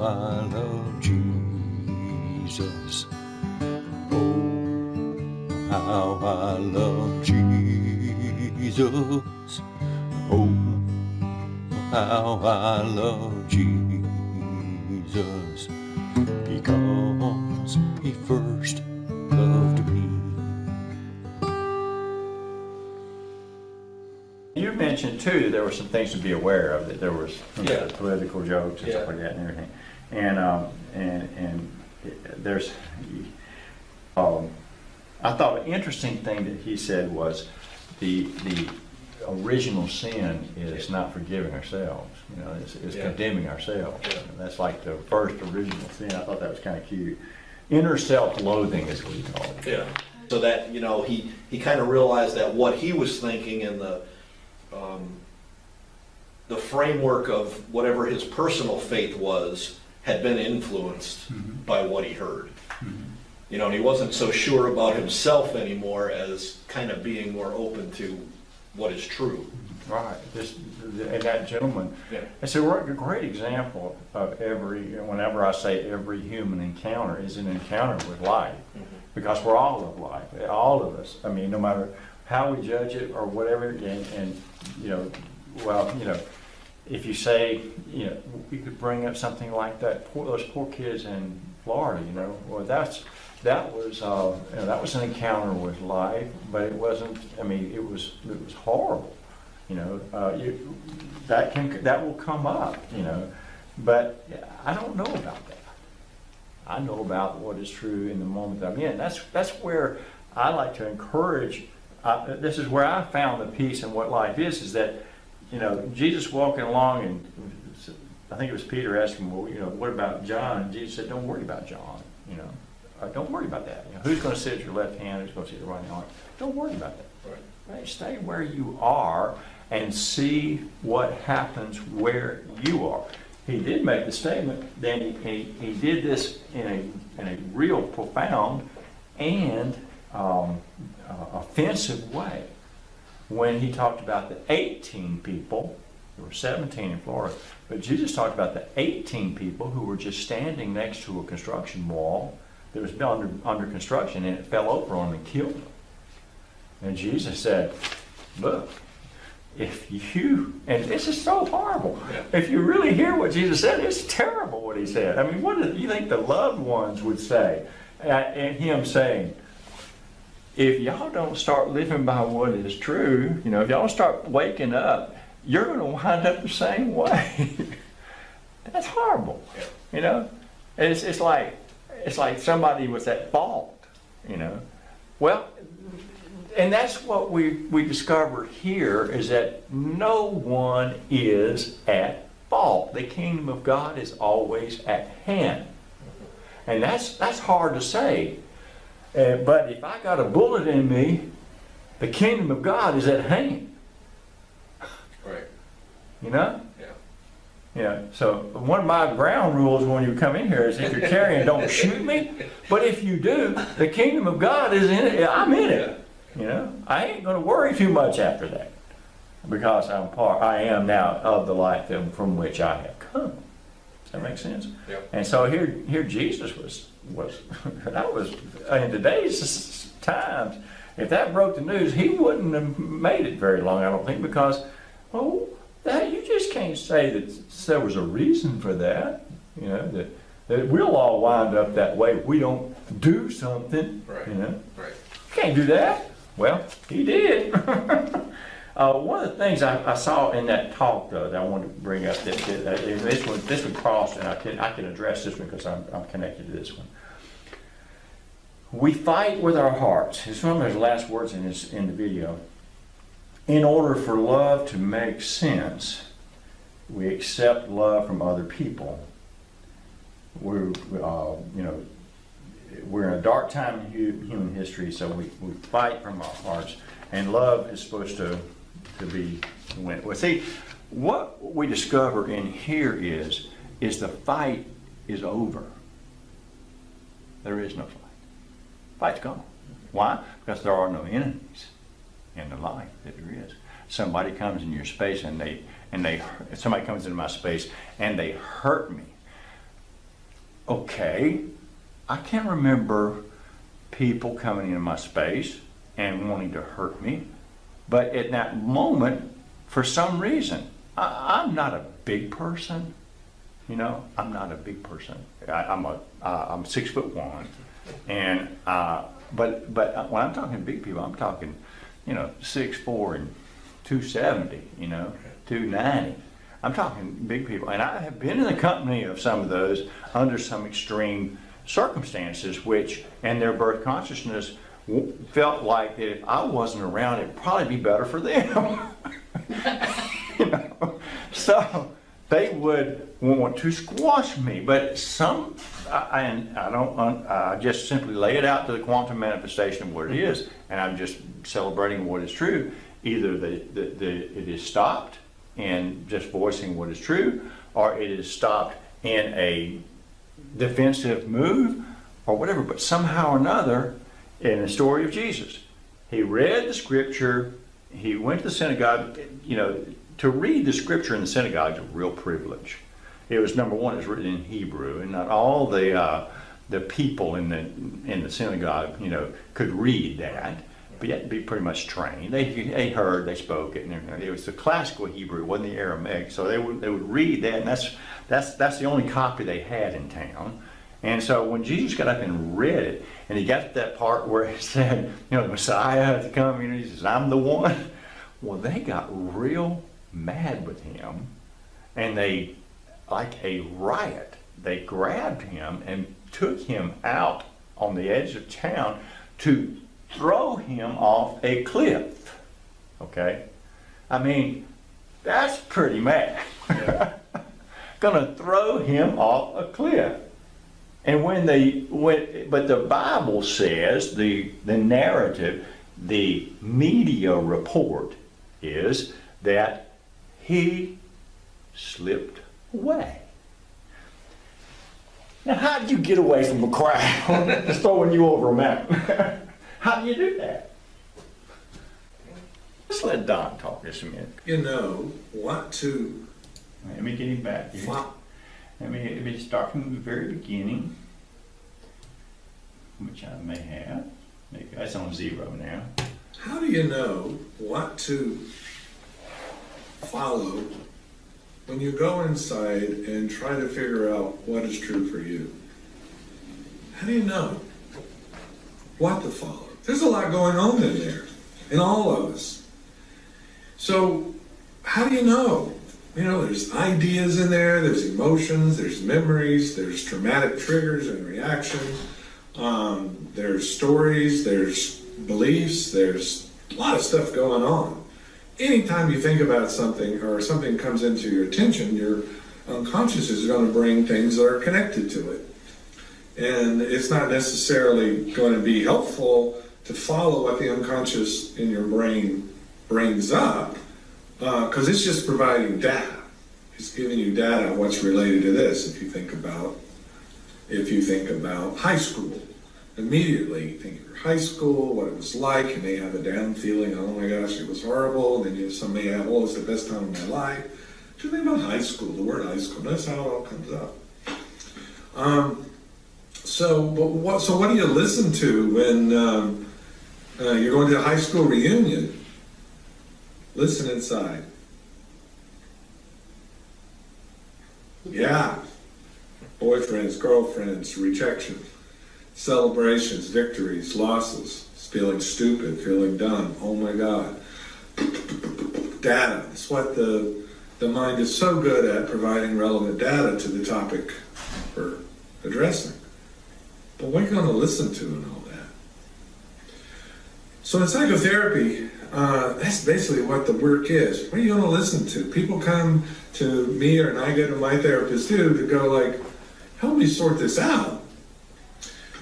I love Jesus. Oh, how I love Jesus. Oh, how I love Jesus. Because he first loved me. You mentioned too that there were some things to be aware of, that there was political jokes and stuff like that and everything. And there's, I thought an interesting thing that he said was the original sin is not forgiving ourselves. You know, it's condemning ourselves. Yeah. And that's like the first original sin. I thought that was kind of cute. Inner self-loathing is what he called it. Yeah. So that, you know, he kind of realized that what he was thinking and the framework of whatever his personal faith was had been influenced by what he heard. You know, and he wasn't so sure about himself anymore as kind of being more open to what is true. Right. And that gentleman, it's a great example of whenever I say every human encounter is an encounter with life. Because we're all of life, all of us. I mean, no matter how we judge it or whatever, and you know, well, you know, if you say, you know, you could bring up something like that, those poor kids in Florida, you know, well, that was an encounter with life, but it wasn't. I mean, it was horrible, you know. That will come up, you know, but I don't know about that. I know about what is true in the moment that I'm in. That's where I like to encourage. This is where I found the peace in what life is that, you know, Jesus walking along, and I think it was Peter asking, well, you know, what about John? And Jesus said, don't worry about John, you know. Don't worry about that. You know, who's going to sit at your left hand? Who's going to sit at your right hand? Don't worry about that. Right? Stay where you are and see what happens where you are. He did make the statement. Then he did this in a real profound and offensive way when he talked about the 18 people. There were 17 in Florida, but Jesus talked about the 18 people who were just standing next to a construction wall that was under construction, and it fell over on them and killed them. And Jesus said, look, if you, and this is so horrible, if you really hear what Jesus said, it's terrible what he said. I mean, what do you think the loved ones would say? And him saying, if y'all don't start living by what is true, you know, if y'all start waking up, you're going to wind up the same way. That's horrible, you know. It's like somebody was at fault, you know. Well, and that's what we discovered here, is that no one is at fault. The kingdom of God is always at hand. And that's hard to say. But if I got a bullet in me, the kingdom of God is at hand. Right. You know? Yeah. Yeah. So one of my ground rules when you come in here is if you're carrying, don't shoot me. But if you do, the kingdom of God is in it. I'm in it. You know, I ain't going to worry too much after that, because I am now of the life from which I have come. Does that make sense? Yep. And so here Jesus was that was in today's times. If that broke the news, he wouldn't have made it very long, I don't think, because that you just can't say that there was a reason for that. You know that we'll all wind up that way if we don't do something. Right. You know, Right. you can't do that. Well, he did. One of the things I saw in that talk, though, that I wanted to bring up, this one crossed, and I can address this one because I'm connected to this one. We fight with our hearts. It's one of his last words in the video. In order for love to make sense, we accept love from other people. We're in a dark time in human history, so we fight from our hearts, and love is supposed to be win. Well, see, what we discover in here is the fight is over. There is no fight. Fight's gone. Why? Because there are no enemies in the life that there is. Somebody comes in your space, and somebody comes into my space and they hurt me. okay, I can't remember people coming into my space and wanting to hurt me. But at that moment, for some reason, I'm not a big person. You know, I'm not a big person. I'm 6'1", and but when I'm talking big people, I'm talking, 6'4" and 270. 290. I'm talking big people, and I have been in the company of some of those under some extreme circumstances, and their birth consciousness felt like that if I wasn't around, it'd probably be better for them. So they would want to squash me, but I just simply lay it out to the quantum manifestation of what it is, and I'm just celebrating what is true. Either it is stopped in just voicing what is true, or it is stopped in a defensive move, or whatever. But somehow or another, in the story of Jesus, he read the scripture, he went to the synagogue. To read the scripture in the synagogue is a real privilege. It was, number one, it's written in Hebrew, and not all the people in the synagogue, could read that. But you had to be pretty much trained. They heard, they spoke it, and it was the classical Hebrew, it wasn't the Aramaic. So they would read that, and that's the only copy they had in town. And so when Jesus got up and read it, and he got to that part where it said, the Messiah had to come, he says, I'm the one. Well, they got real mad with him, and they, like a riot, they grabbed him and took him out on the edge of town to throw him off a cliff. Okay? I mean, that's pretty mad. Yeah. Gonna throw him off a cliff. And but the Bible says, the narrative, the media report is that he slipped away. Now, how did you get away from a crowd that's throwing you over a mountain? How do you do that? Let's let Don talk just a minute. Let me get him back here. Let me start from the very beginning, which I may have. That's on 0 now. How do you know what to follow when you go inside and try to figure out what is true for you? How do you know what to follow? There's a lot going on in there, in all of us. So how do you know? There's ideas in there, there's emotions, there's memories, there's traumatic triggers and reactions, there's stories, there's beliefs, there's a lot of stuff going on. Anytime you think about something or something comes into your attention, your unconscious is going to bring things that are connected to it. And it's not necessarily going to be helpful to follow what the unconscious in your brain brings up, because it's just providing data. It's giving you data on what's related to this. If you think about high school, immediately you think of your high school, what it was like. You may have a down feeling, oh my gosh, it was horrible. And then some may have, it's the best time of my life. What do you think about high school, the word high school? That's how it all comes up. So what do you listen to when you're going to a high school reunion? Listen inside. Yeah. Boyfriends, girlfriends, rejection, celebrations, victories, losses, feeling stupid, feeling dumb. Oh my God. Data. It's what the mind is so good at, providing relevant data to the topic we're addressing. But what are you going to listen to and all that? So in psychotherapy, that's basically what the work is. What are you going to listen to? People come to me, and I go to my therapist too, to go like, help me sort this out.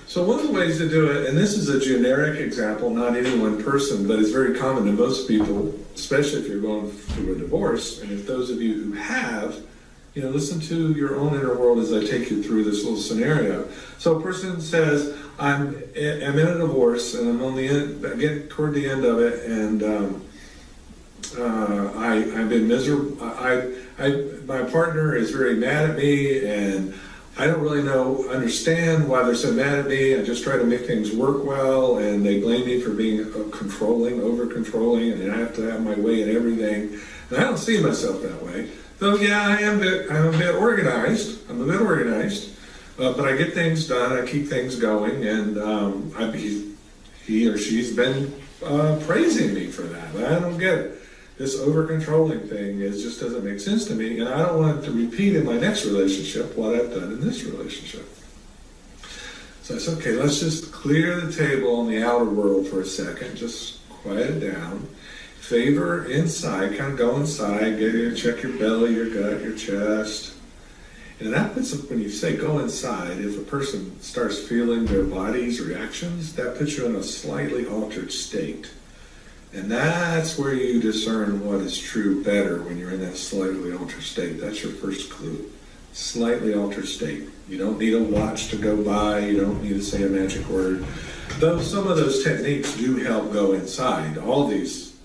So one of the ways to do it, and this is a generic example, not any one person, but it's very common to most people, especially if you're going through a divorce, and if those of you who have, listen to your own inner world as I take you through this little scenario. So a person says, I'm in a divorce, and I'm on the end, getting toward the end of it, and I've been miserable. My partner is very mad at me, and I don't really understand why they're so mad at me. I just try to make things work well, and they blame me for being controlling, over-controlling, and I have to have my way in everything. And I don't see myself that way. Though, yeah, I'm a bit organized. But I get things done. I keep things going, and he or she's been praising me for that. I don't get it. This over-controlling thing just doesn't make sense to me, and I don't want to repeat in my next relationship what I've done in this relationship. So I said, okay, let's just clear the table on the outer world for a second, just quiet it down. Favor inside, kind of go inside, check your belly, your gut, your chest. And that puts, when you say go inside, if a person starts feeling their body's reactions, that puts you in a slightly altered state. And that's where you discern what is true better when you're in that slightly altered state. That's your first clue. Slightly altered state. You don't need a watch to go by. You don't need to say a magic word. Though some of those techniques do help go inside. All these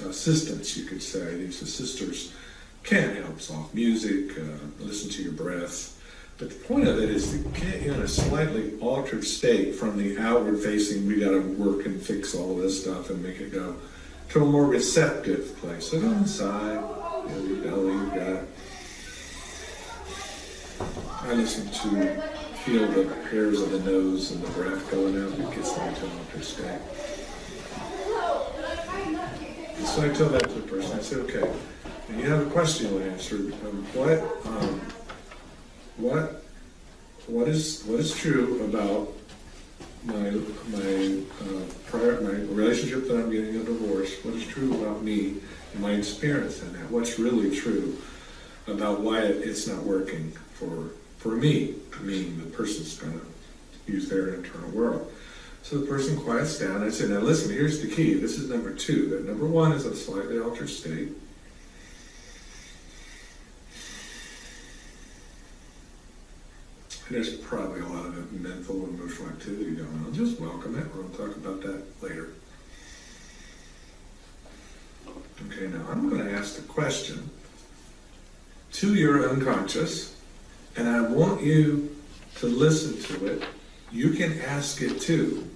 assistants, you could say, these assisters, can help. Soft music, listen to your breath. But the point of it is to get in a slightly altered state from the outward facing, we got to work and fix all this stuff and make it go, to a more receptive place. So go inside, your belly, your gut. I listen to, feel the hairs of the nose and the breath going out. It gets me into an altered state. And so I tell that to the person. I say, okay, and you have a question to answer. What is true about my relationship that I'm getting a divorce? What is true about me and my experience in that? What's really true about why it's not working for me, meaning the person's going to use their internal world. So the person quiets down. I say, now listen, here's the key. This is number two. That number one is a slightly altered state. There's probably a lot of mental and emotional activity going on. Just welcome it. We'll talk about that later. Okay, now I'm going to ask the question to your unconscious, and I want you to listen to it. You can ask it too,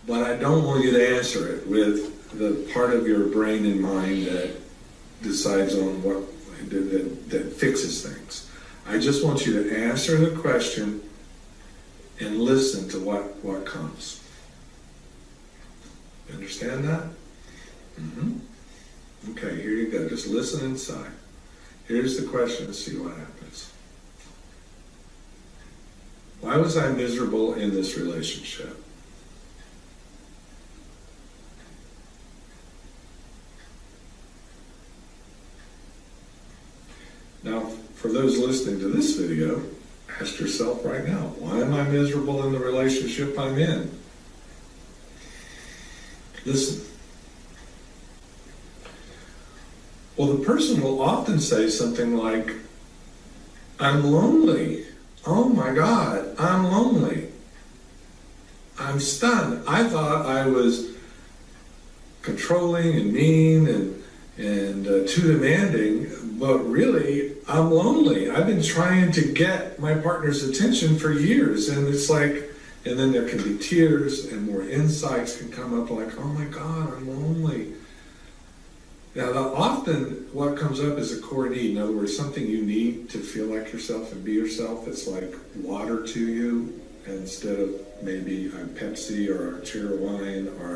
but I don't want you to answer it with the part of your brain and mind that decides on what, that fixes things. I just want you to answer the question and listen to what comes. You understand that? Mm-hmm. Okay, here you go. Just listen inside. Here's the question and see what happens. Why was I miserable in this relationship? Now, for those listening to this video, ask yourself right now, why am I miserable in the relationship I'm in? Listen. Well, the person will often say something like, I'm lonely. Oh my God, I'm lonely. I'm stunned. I thought I was controlling and mean and too demanding, but really, I'm lonely. I've been trying to get my partner's attention for years, and it's like, and then there can be tears and more insights can come up like, oh my God, I'm lonely. Now, often what comes up is a core need. In other words, something you need to feel like yourself and be yourself. It's like water to you instead of maybe a Pepsi or a chair of wine or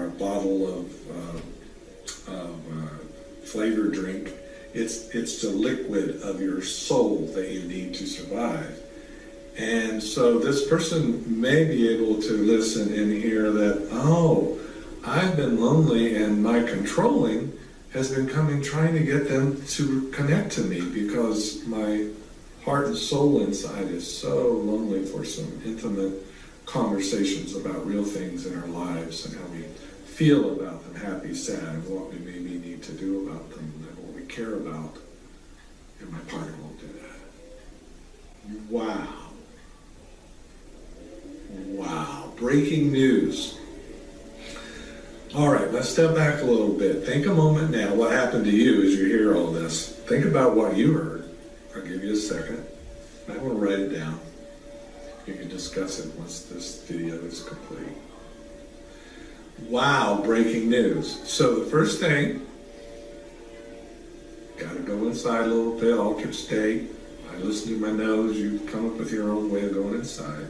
a bottle of flavored drink. It's the liquid of your soul that you need to survive. And so this person may be able to listen and hear that, oh, I've been lonely and my controlling has been trying to get them to connect to me because my heart and soul inside is so lonely for some intimate conversations about real things in our lives and how we feel about them, happy, sad, and what we maybe need to do about them, and what we care about. And my partner won't do that. Wow. Wow. Breaking news. All right, let's step back a little bit. Think a moment now. What happened to you as you hear all this? Think about what you heard. give you a second. I want to write it down. You can discuss it once this video is complete. Wow, breaking news. So the first thing, got to go inside a little bit, altered state. I listen to my nose, you come up with your own way of going inside.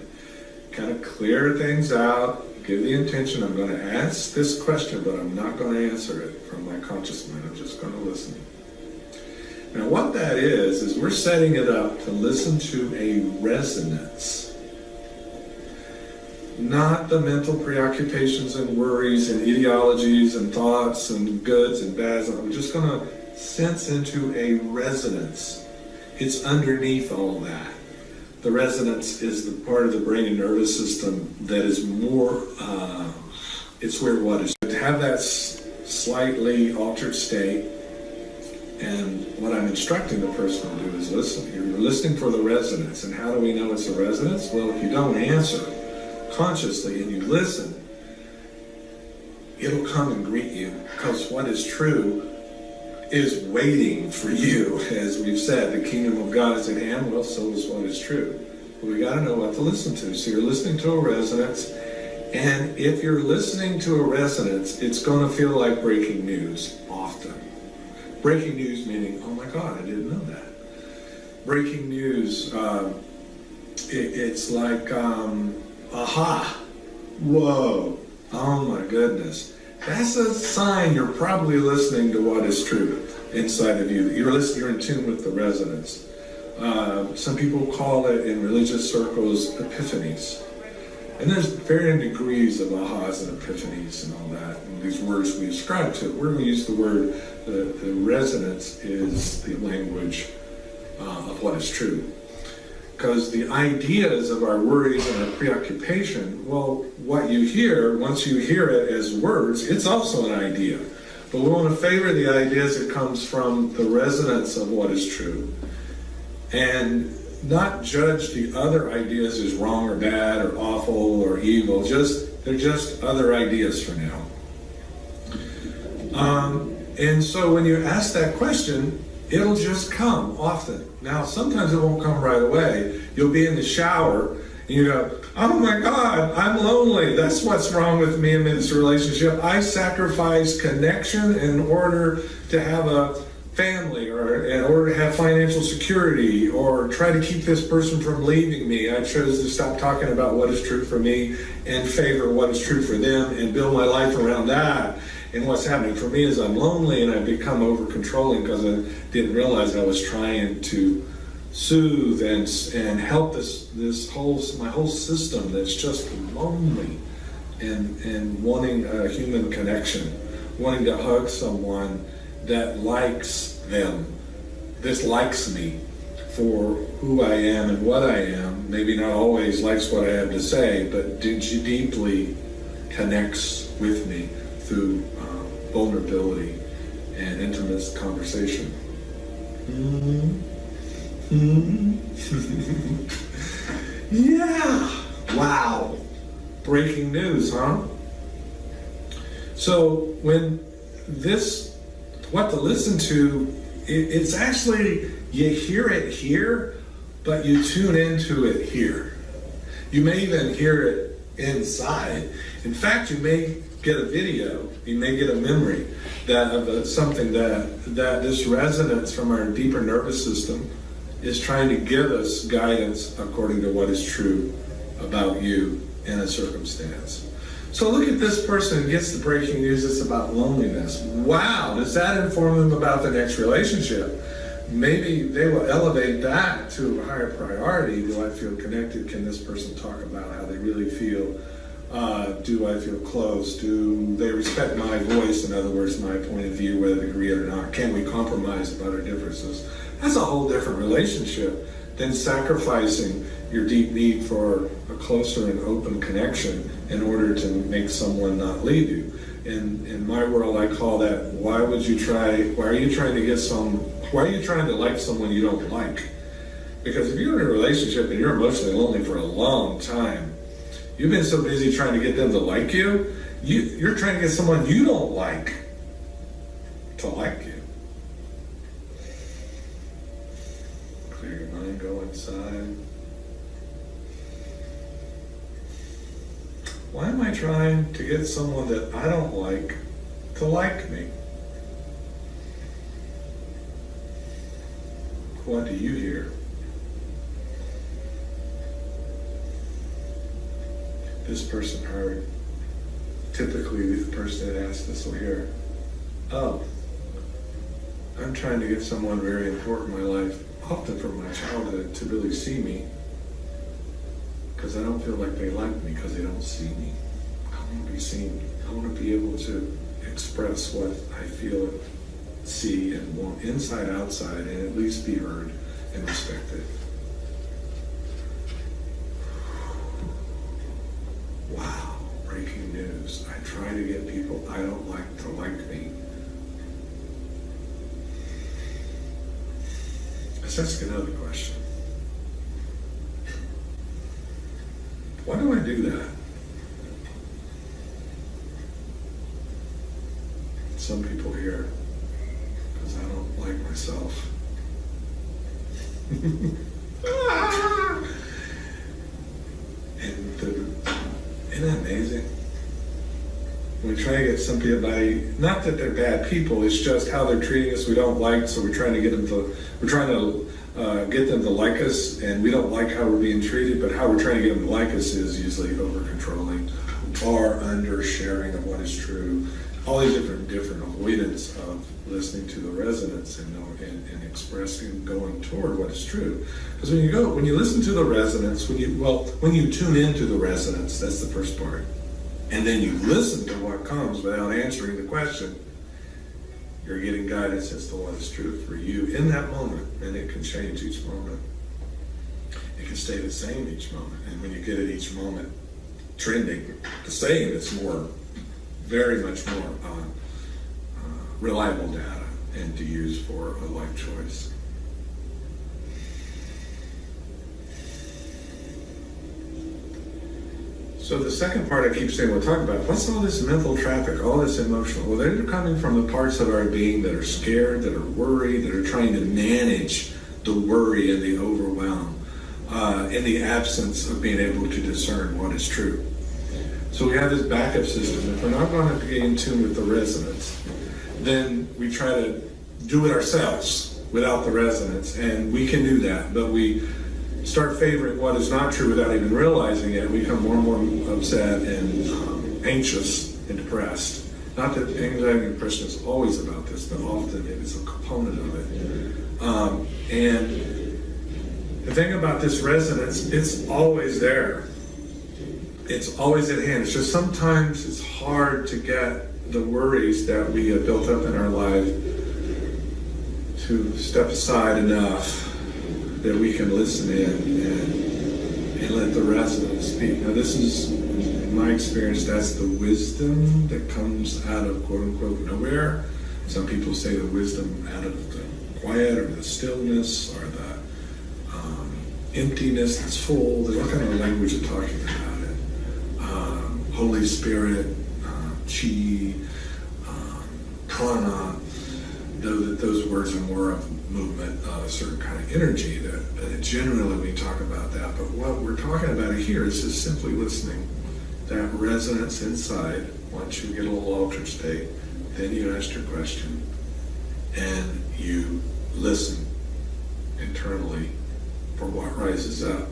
Kind of clear things out, give the intention, I'm going to ask this question, but I'm not going to answer it from my conscious mind, I'm just going to listen. Now what that is we're setting it up to listen to a resonance. Not the mental preoccupations and worries and ideologies and thoughts and goods and bads. I'm just going to sense into a resonance. It's underneath all that. The resonance is the part of the brain and nervous system that is more, it's where what is. To have that slightly altered state, and what I'm instructing the person to do is listen. You're listening for the resonance. And how do we know it's a resonance? Well, if you don't answer consciously and you listen, it'll come and greet you, because what is true is waiting for you. As we've said, the kingdom of God is at hand, well, so is what is true. But we got to know what to listen to. So you're listening to a resonance, and if you're listening to a resonance, it's going to feel like breaking news often. Breaking news meaning, oh my God, I didn't know that. Breaking news, it's like, aha, whoa, oh my goodness. That's a sign you're probably listening to what is true inside of you. You're in tune with the resonance. Some people call it in religious circles epiphanies. And there's varying degrees of ahas and epiphanies and all that, and these words we ascribe to it. We're going to use the word, the resonance is the language of what is true. Because the ideas of our worries and our preoccupation, well, what you hear, once you hear it as words, it's also an idea. But we want to favor the ideas that comes from the resonance of what is true. And not judge the other ideas as wrong or bad or awful or evil. They're just other ideas for now. And so when you ask that question, it'll just come often. Now, sometimes it won't come right away. You'll be in the shower and you go, oh my God, I'm lonely. That's what's wrong with me in this relationship. I sacrificed connection in order to have a family, or in order to have financial security, or try to keep this person from leaving me. I chose to stop talking about what is true for me and favor what is true for them and build my life around that. And what's happening for me is I'm lonely and I've become over-controlling because I didn't realize I was trying to soothe and help my whole system that's just lonely and wanting a human connection, wanting to hug someone that likes them, dislikes me for who I am and what I am, maybe not always likes what I have to say, but deeply connects with me through vulnerability and intimate conversation. Yeah, wow, breaking news, huh? So when what to listen to, it's actually, you hear it here, but you tune into it here. You may even hear it inside. In fact, you may get a video, you may get a memory of something that this resonance from our deeper nervous system is trying to give us guidance according to what is true about you in a circumstance. So look at this person who gets the breaking news that's about loneliness. Wow, does that inform them about the next relationship? Maybe they will elevate that to a higher priority. Do I feel connected? Can this person talk about how they really feel? Do I feel close? Do they respect my voice? In other words, my point of view, whether they agree or not. Can we compromise about our differences? That's a whole different relationship than sacrificing your deep need for a closer and open connection in order to make someone not leave you. In my world, I call that, why are you trying to like someone you don't like? Because if you're in a relationship and you're emotionally lonely for a long time, you've been so busy trying to get them to like you, you're trying to get someone you don't like to like you. Clear inside. Why am I trying to get someone that I don't like to like me? What do you hear? This person heard. Typically, the person that asked this will hear, oh, I'm trying to get someone very important in my life, often from my childhood, to really see me, because I don't feel like they like me because they don't see me. I want to be seen. I want to be able to express what I feel, see, and want inside, outside, and at least be heard and respected. Wow, breaking news. I try to get people I don't like to like me. Let's ask another question. Why do I do that? Some people hear, because I don't like myself. Isn't that amazing? We try to get somebody, not that they're bad people, it's just how they're treating us we don't like, so we're trying to get them to get them to like us, and we don't like how we're being treated, but how we're trying to get them to like us is usually over-controlling or under-sharing of what is true. All these different avoidance of listening to the resonance and expressing, going toward what is true. Because when you listen to the resonance, when you tune into the resonance, that's the first part, and then you listen to what comes without answering the question, you're getting guidance as to what is true for you in that moment, and it can change each moment. It can stay the same each moment, and when you get it each moment trending, the same, it's very much more reliable data and to use for a life choice. So the second part I keep saying we'll talk about, what's all this mental traffic, all this emotional? Well, they're coming from the parts of our being that are scared, that are worried, that are trying to manage the worry and the overwhelm in the absence of being able to discern what is true. So we have this backup system. If we're not going to be in tune with the resonance, then we try to do it ourselves without the resonance, and we can do that, but we start favoring what is not true without even realizing it. We become more and more upset and anxious and depressed. Not that anxiety and depression is always about this, but often it is a component of it. And the thing about this resonance, it's always there. It's always at hand. It's just sometimes it's hard to get the worries that we have built up in our life to step aside enough that we can listen in and let the resonance speak. Now this is, in my experience, that's the wisdom that comes out of quote-unquote nowhere. Some people say the wisdom out of the quiet or the stillness or the emptiness that's full. There's all kind of language of talking about it. Holy Spirit, Chi, Prana, those words are more of movement, a certain kind of energy that generally we talk about that. But what we're talking about here is just simply listening. That resonance inside, once you get a little altered state, then you ask your question and you listen internally for what rises up.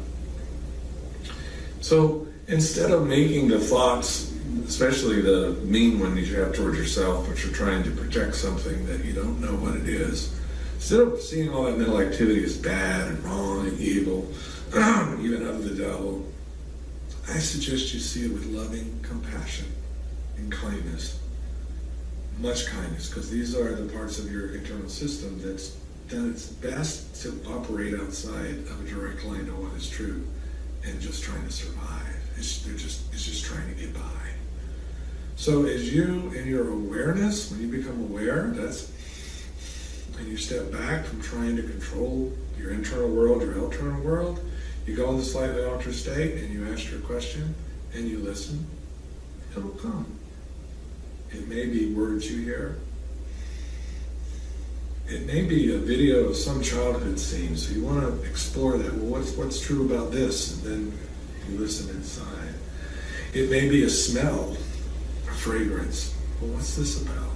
So instead of making the thoughts, especially the mean one that you have towards yourself, which you're trying to protect something that you don't know what it is, instead of seeing all that mental activity as bad and wrong and evil, even of the devil, I suggest you see it with loving compassion and kindness. Much kindness, because these are the parts of your internal system that's done its best to operate outside of a direct line to what is true and just trying to survive. It's just trying to get by. So as you, in your awareness, when you become aware, and you step back from trying to control your internal world, your external world, you go in the slightly altered state and you ask your question and you listen, it'll come. It may be words you hear. It may be a video of some childhood scene, so you want to explore that. Well, what's true about this? And then you listen inside. It may be a smell, a fragrance. Well, what's this about?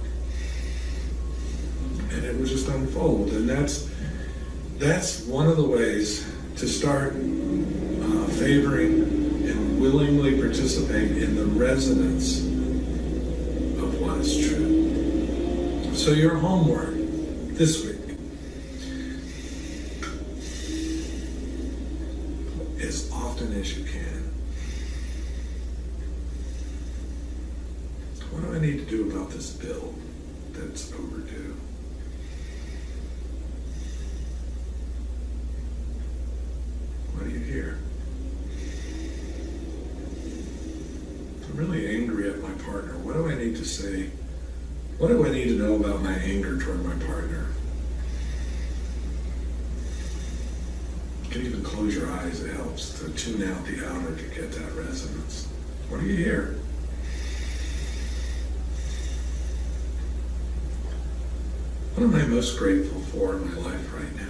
And it will just unfold. And that's one of the ways to start favoring and willingly participate in the resonance of what is true. So your homework this week, as often as you can, what do I need to do about this bill that's overdue? What do you hear? I'm really angry at my partner. What do I need to say? What do I need to know about my anger toward my partner? You can even close your eyes. It helps to tune out the outer to get that resonance. What do you hear? What am I most grateful for in my life right now?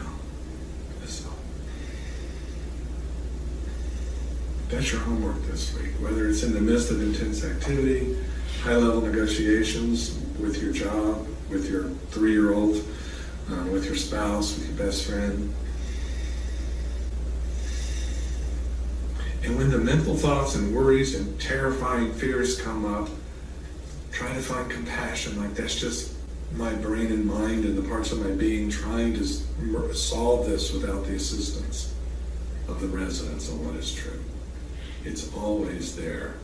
That's your homework this week, whether it's in the midst of intense activity, high-level negotiations with your job, with your 3-year-old, with your spouse, with your best friend. And when the mental thoughts and worries and terrifying fears come up, try to find compassion, like that's just my brain and mind and the parts of my being trying to solve this without the assistance of the resonance of what is true. It's always there,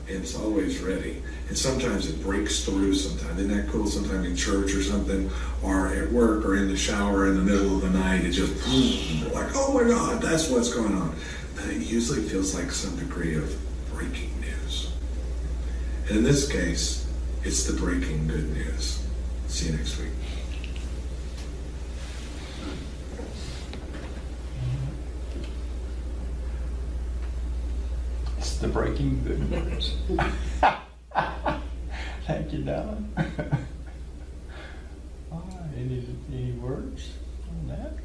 and it's always ready. And sometimes it breaks through sometimes. Isn't that cool? Sometimes in church or something, or at work, or in the shower in the middle of the night, it just, like, oh my God, that's what's going on. But it usually feels like some degree of breaking news. And in this case, it's the breaking good news. See you next week. The breaking good news. Thank you, Don. Any words on that?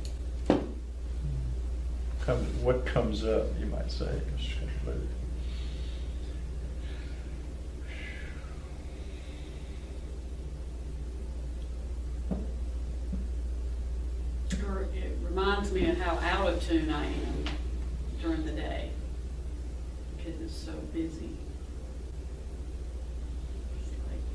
What comes up, you might say, Mr. Conclude. It reminds me of how out of tune I am during the day. Because it's so busy. It's like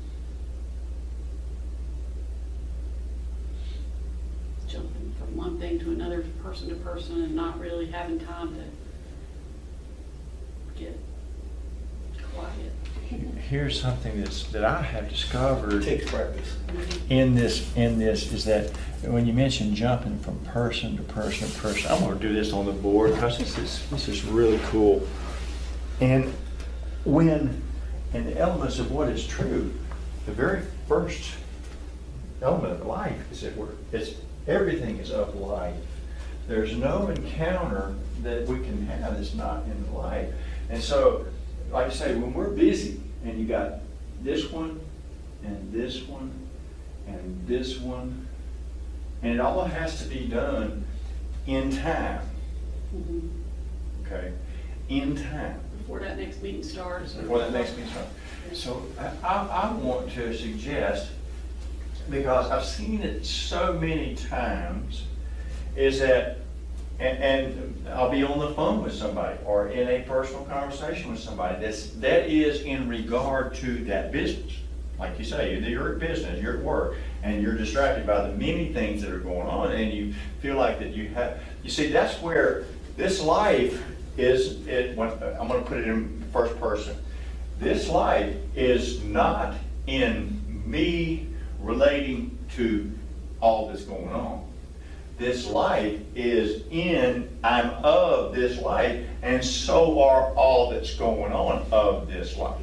jumping from one thing to another, person to person, and not really having time to get quiet. Here's something that I have discovered Takes practice. in this is that when you mention jumping from person to person to person, I'm going to do this on the board because this is really cool. And in the elements of what is true, the very first element of life is that everything is of life. There's no encounter that we can have that's not in life. And so, like I say, when we're busy and you got this one and this one and this one, and it all has to be done in time. Mhm. Okay? In time. Before that next meeting starts. Before that next meeting starts. So I want to suggest, because I've seen it so many times, is that, and I'll be on the phone with somebody or in a personal conversation with somebody that is in regard to that business. Like you say, you're at business, you're at work, and you're distracted by the many things that are going on, and you feel like that you see, that's where this life is, I'm going to put it in first person. This life is not in me relating to all that's going on. This life is I'm of this life, and so are all that's going on of this life.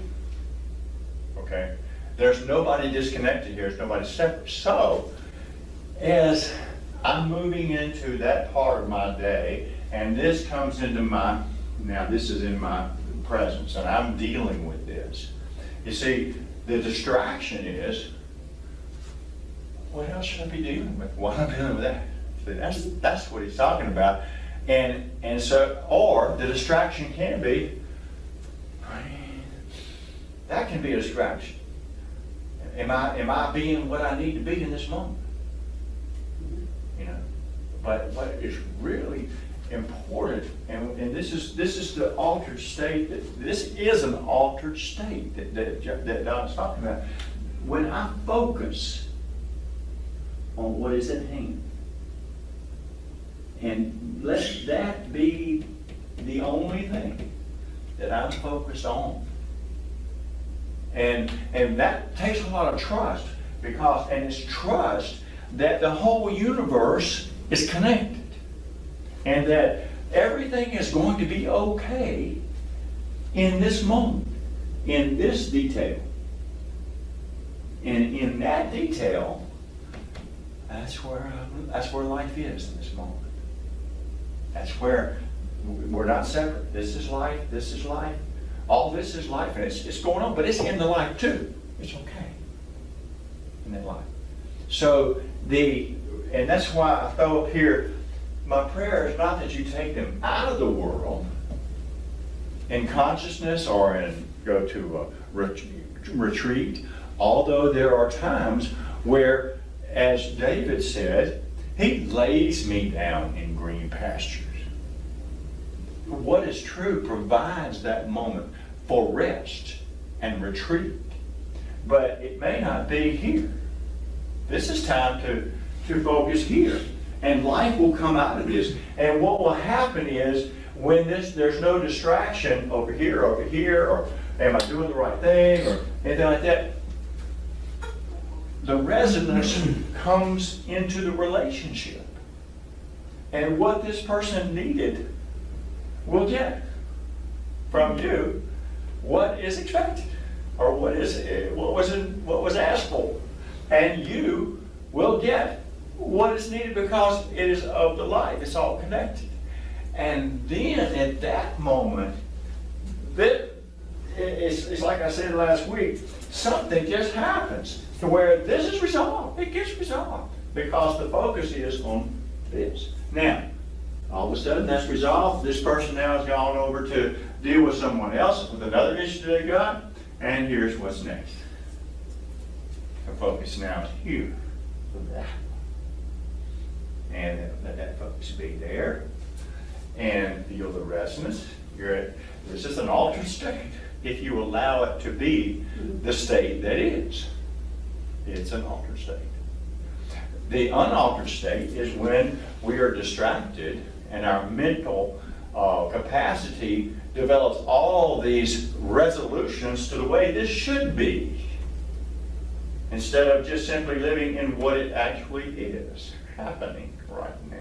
Okay? There's nobody disconnected here. There's nobody separate. So, as I'm moving into that part of my day, and this comes into now this is in my presence, and I'm dealing with this. You see, the distraction is, what else should I be dealing with? Why am I dealing with that? See, that's what he's talking about. And so, or the distraction can be, that can be a distraction. Am I being what I need to be in this moment? You know, but what is really important, and this is the altered state. This is an altered state that Don's talking about. When I focus on what is at hand, and let that be the only thing that I'm focused on. And that takes a lot of trust, and it's trust that the whole universe is connected and that everything is going to be okay in this moment, in this detail. And in that detail, that's where life is in this moment. That's where we're not separate. This is life, this is life. All this is life, and it's going on, but it's in the life too. It's okay in that life. So and that's why I throw up here, my prayer is not that you take them out of the world in consciousness or go to a retreat, although there are times where, as David said, he lays me down in green pastures. What is true provides that moment for rest and retreat. But it may not be here. This is time to focus here. And life will come out of this. And what will happen is, when there's no distraction over here, or am I doing the right thing, or anything like that, the resonance comes into the relationship. And what this person needed will get from you what is expected, or what was asked for, and you will get what is needed because it is of the life. It's all connected. And then at that moment, it's like I said last week, something just happens to where this is resolved. It gets resolved because the focus is on this. Now, all of a sudden that's resolved. This person now has gone over to deal with someone else with another issue they got, and here's what's next. The focus now is here for that. And let that focus be there, and feel the resonance. This is an altered state. If you allow it to be the state that is, it's an altered state. The unaltered state is when we are distracted and our mental capacity develops all these resolutions to the way this should be, instead of just simply living in what it actually is happening right now.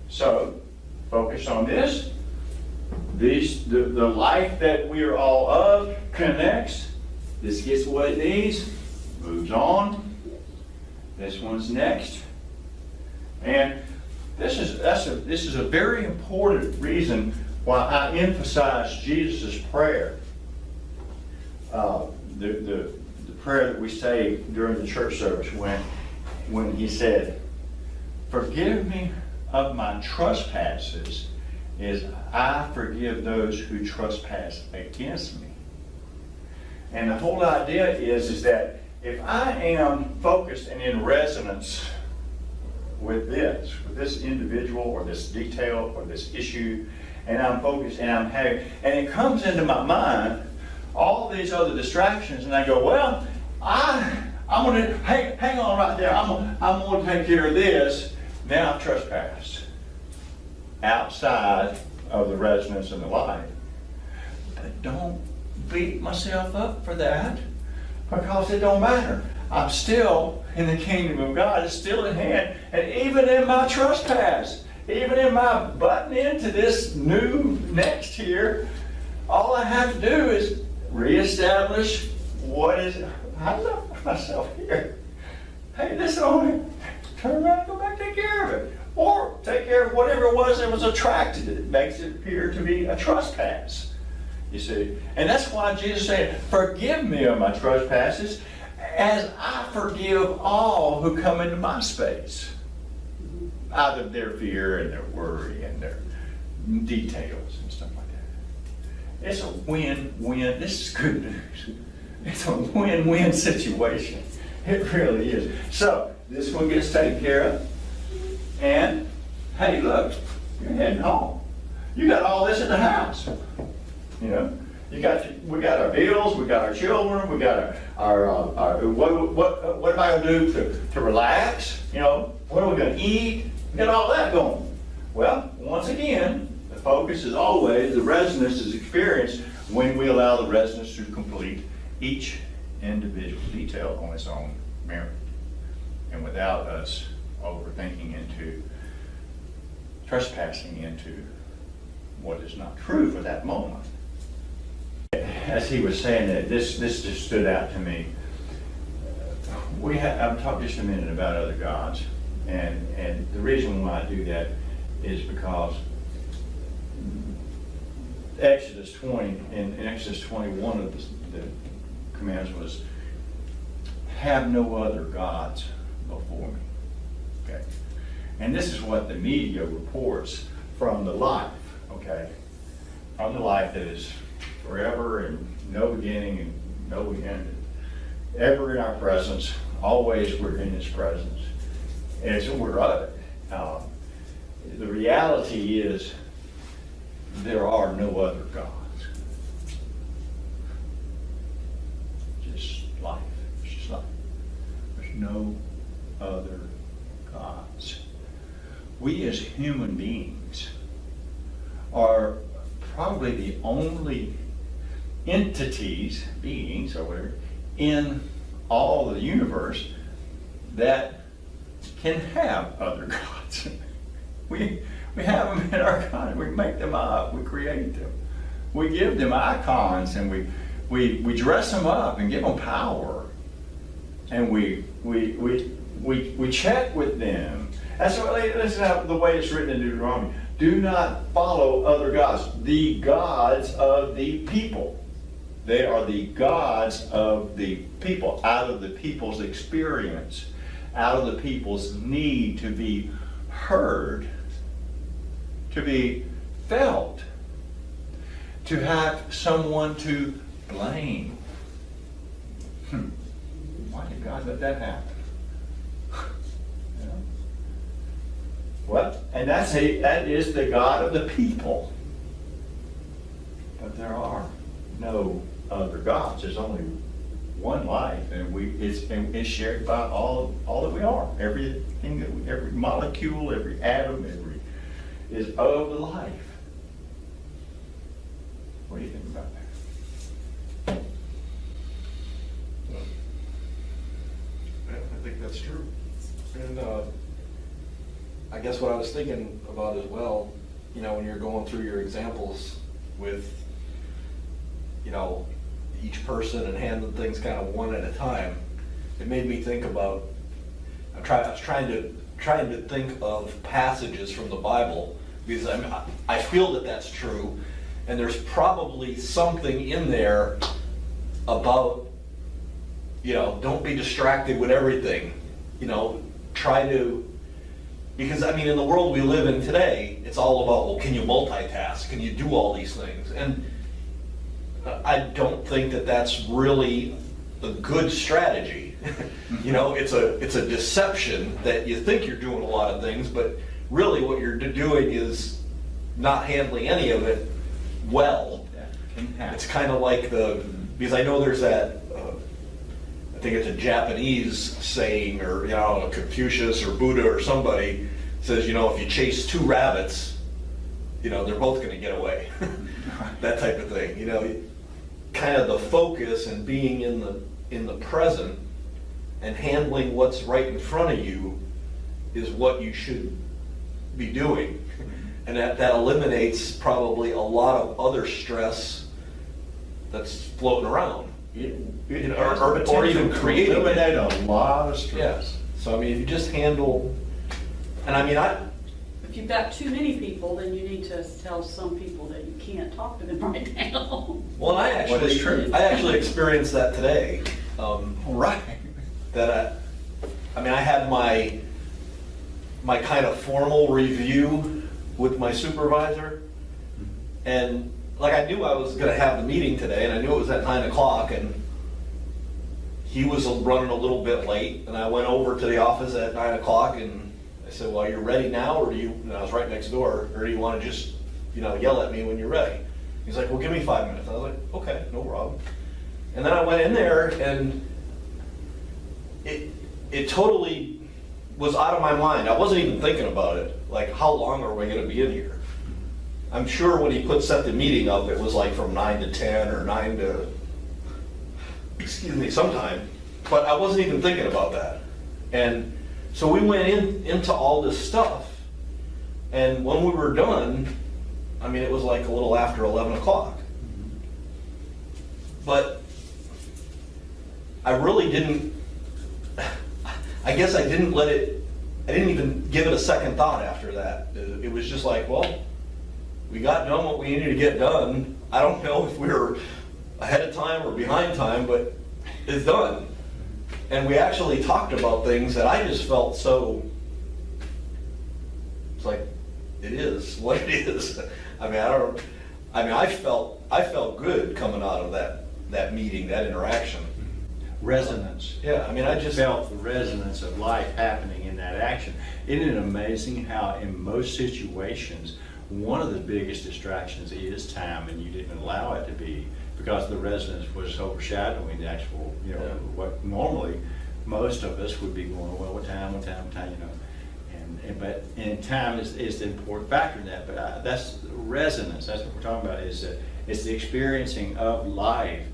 So, focus on this. The life that we are all of connects. This gets what it needs, moves on. This one's next. And this is a very important reason why I emphasize Jesus' prayer. The prayer that we say during the church service when he said, "Forgive me of my trespasses as I forgive those who trespass against me." And the whole idea is that if I am focused and in resonance with this individual or this detail or this issue, and I'm focused and and it comes into my mind all these other distractions, and I go, well, I'm going to hang on right there. I'm going to take care of this. Now I've trespassed outside of the resonance and the light. But don't beat myself up for that, because it don't matter. I'm still in the kingdom of God. It's still at hand. And even in my trespass, even in my butting into this new next here, all I have to do is reestablish what is. I love myself here. Hey, this only turn around and go back and take care of it. Or take care of whatever it was that was attracted. It makes it appear to be a trespass. You see? And that's why Jesus said, "Forgive me of my trespasses as I forgive all who come into my space, out of their fear and their worry and their details and stuff like that. It's a win-win. This is good news. It's a win-win situation. It really is. So this one gets taken care of. And hey, look, you're heading home. You got all this in the house. You know, we got our bills, we got our children, we got our what am I going to do to relax? You know, what are we going to eat? We got all that going. Well, once again, the focus is always the resonance is experienced when we allow the resonance to complete each individual detail on its own merit, and without us overthinking into trespassing into what is not true for that moment. As he was saying that, this just stood out to me. I've talked just a minute about other gods, and the reason why I do that is because Exodus 20, in Exodus 21 of the commands was, have no other gods before me. Okay, and this is what the media reports from the life. Okay, from the life that is forever and no beginning and no end, ever in our presence, always we're in His presence, and so we're of it. The reality is there are no other gods. Just life. It's just life. There's no other gods. We as human beings are probably the only entities, beings or whatever, in all the universe that can have other gods. We have them in our God. We make them up. We create them. We give them icons, and we dress them up and give them power, and we check with them. That's the way it's written in Deuteronomy. Do not follow other gods. The gods of the people. They are the gods of the people, out of the people's experience, out of the people's need to be heard, to be felt, to have someone to blame. Why did God let that happen? You know? What? And that is the God of the people. But there are no other gods. There's only one life, and it's shared by all that we are. Everything, every molecule, every atom, is of the life. What do you think about that? I think that's true. And I guess what I was thinking about as well, you know, when you're going through your examples with, you know, each person and handling things kind of one at a time, it made me think about, I was trying to think of passages from the Bible, because I feel that that's true, and there's probably something in there about, you know, don't be distracted with everything, you know, because I mean, in the world we live in today, it's all about, well, can you multitask? Can you do all these things? And I don't think that that's really a good strategy. You know, it's a deception that you think you're doing a lot of things, but really what you're doing is not handling any of it well. It's kind of like because I know there's that, I think it's a Japanese saying, or, you know, Confucius or Buddha or somebody says, you know, if you chase two rabbits, you know, they're both going to get away. That type of thing, you know, kind of the focus and being in the present and handling what's right in front of you is what you should be doing. And that eliminates probably a lot of other stress that's floating around. Or even creating eliminate a lot of stress. Yeah. So I mean, if you just handle, and I mean, If you've got too many people, then you need to tell some people that you can't talk to them right now. well, I What is true? actually experienced that today. Right. that I mean, I had my kind of formal review with my supervisor, and like I knew I was going to have the meeting today, and I knew it was at 9 o'clock, and he was running a little bit late, and I went over to the office at 9 o'clock, and I said, well, you're ready now, or do you, and I was right next door, or do you want to just, yell at me when you're ready? He's like, well, give me 5 minutes. I was like, okay, no problem. And then I went in there, and it totally was out of my mind. I wasn't even thinking about it. Like, how long are we going to be in here? I'm sure when he set the meeting up, it was like from 9 to 10 or 9 to, sometime. But I wasn't even thinking about that. And so we went into all this stuff. And when we were done, I mean, it was like a little after 11 o'clock. But I really didn't, I guess I didn't I didn't even give it a second thought after that. It was just like, well, we got done what we needed to get done. I don't know if we were ahead of time or behind time, but it's done. And we actually talked about things that I just felt so, it's like, it is what it is. I felt good coming out of that meeting, that interaction. Resonance. Yeah, I mean, I just Felt the resonance of life happening in that action. Isn't it amazing how in most situations, one of the biggest distractions is time, and you didn't allow it to be, because the resonance was overshadowing the actual, what normally most of us would be going, well, what time, and time is the important factor in that, but that's resonance. That's what we're talking about, is that it's the experiencing of life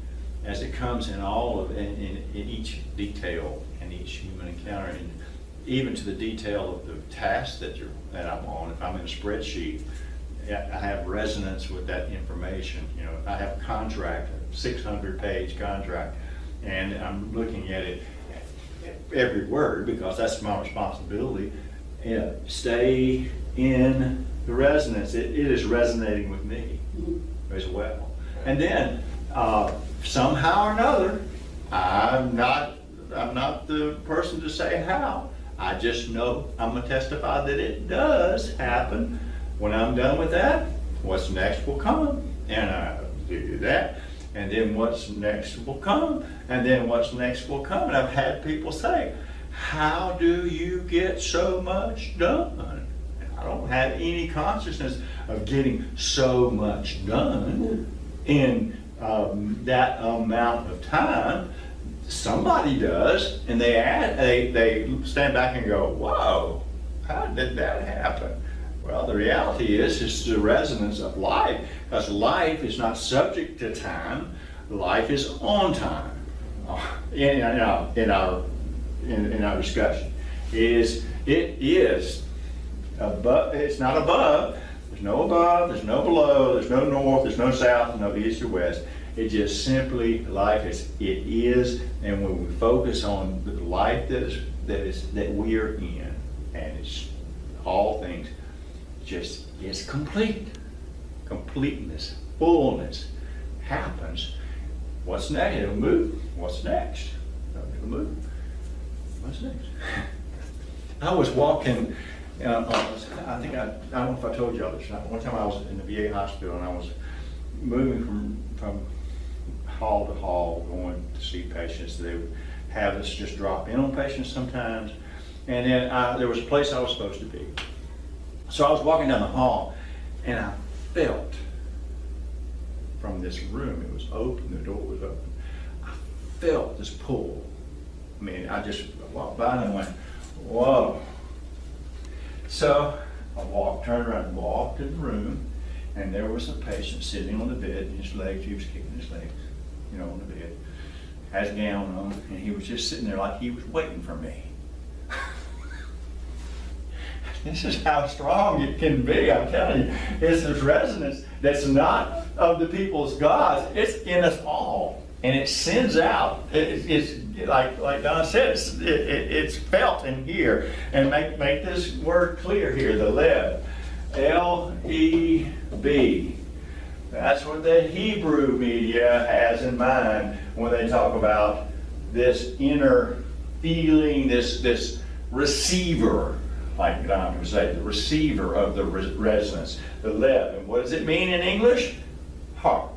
as it comes in in each detail in each human encounter, and even to the detail of the task that I'm on. If I'm in a spreadsheet, I have resonance with that information. I have a contract, a 600-page contract, and I'm looking at it every word because that's my responsibility. Stay in the resonance. It is resonating with me as well. And then somehow or another, I'm not the person to say how. I just know I'm gonna testify that it does happen. When I'm done with that, what's next will come, and I do that, and then what's next will come, and then what's next will come. And I've had people say, how do you get so much done? And I don't have any consciousness of getting so much done in that amount of time. Somebody does, and they stand back and go, whoa, how did that happen? Well, the reality is it's the resonance of life, because life is not subject to time. Life is on time. In our discussion, it is above. It's not above. There's no above. There's no below. There's no north. There's no south. No east or west. It just simply life is. It is, and when we focus on the life that we are in, and it's all things. Just is complete. Completeness, fullness happens. What's next? It'll move. What's next? It'll move. What's next? I was walking. I don't know if I told y'all this. One time I was in the VA hospital, and I was moving from hall to hall, going to see patients. They would have us just drop in on patients sometimes, and then there was a place I was supposed to be. So I was walking down the hall, and I felt from this room, it was open, the door was open, I felt this pull. I mean, I just walked by and went, whoa. So I turned around and walked in the room, and there was a patient sitting on the bed, and his legs, he was kicking his legs, on the bed, has a gown on, and he was just sitting there like he was waiting for me. This is how strong it can be, I'm telling you. It's this resonance that's not of the people's gods, it's in us all. And it sends out, it's like Don said, it's felt in here. And make this word clear here, the Leb. L-E-B. That's what the Hebrew media has in mind when they talk about this inner feeling, this receiver, like Don would say, the receiver of the resonance, the leb. And what does it mean in English? Heart.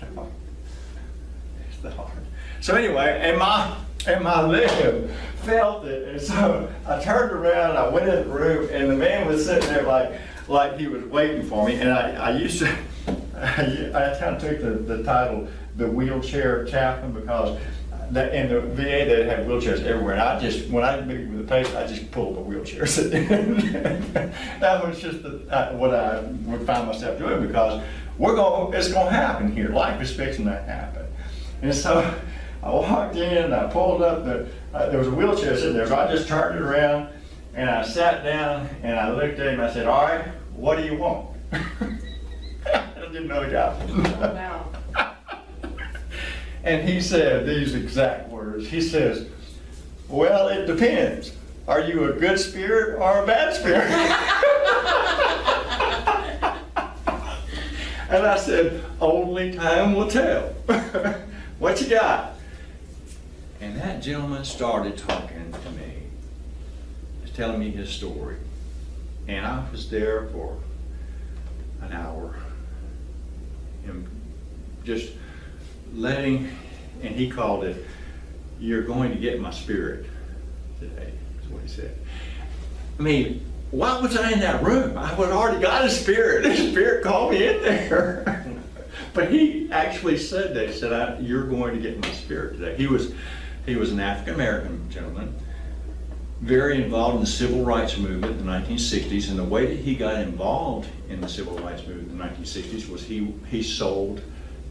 The heart. It's the heart. So anyway, and my lib felt it, and so I turned around, I went in the room, and the man was sitting there like he was waiting for me. And I used to, I kind of took the title, the wheelchair chaplain, because in the VA they had wheelchairs everywhere. And I just, when I meet with the patient, I just pulled the wheelchair. That was just what I would find myself doing, because it's going to happen here. Life is fixing to happen. And so I walked in, I pulled up, there was a wheelchair sitting there, so I just turned it around, and I sat down, and I looked at him, I said, all right, what do you want? I didn't know he got it. Oh, wow. And he said these exact words. He says, well, it depends. Are you a good spirit or a bad spirit? And I said, only time will tell. What you got? And that gentleman started talking to me. He was telling me his story. And I was there for an hour. And just letting, and he called it, you're going to get my spirit today, is what he said. I mean, why was I in that room? I had already got a spirit. The spirit called me in there. But he actually said that. He said, you're going to get my spirit today. He was an African-American gentleman, very involved in the civil rights movement in the 1960s. And the way that he got involved in the civil rights movement in the 1960s was he sold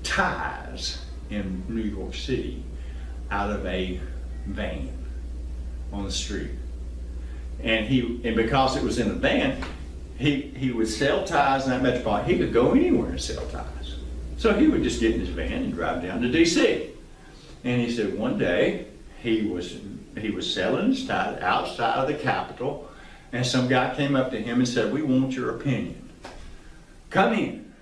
ties in New York City out of a van on the street. And because it was in a van, he would sell ties in that metropolitan. He could go anywhere and sell ties. So he would just get in his van and drive down to DC. And he said one day he was selling his ties outside of the Capitol, and some guy came up to him and said, we want your opinion. Come in.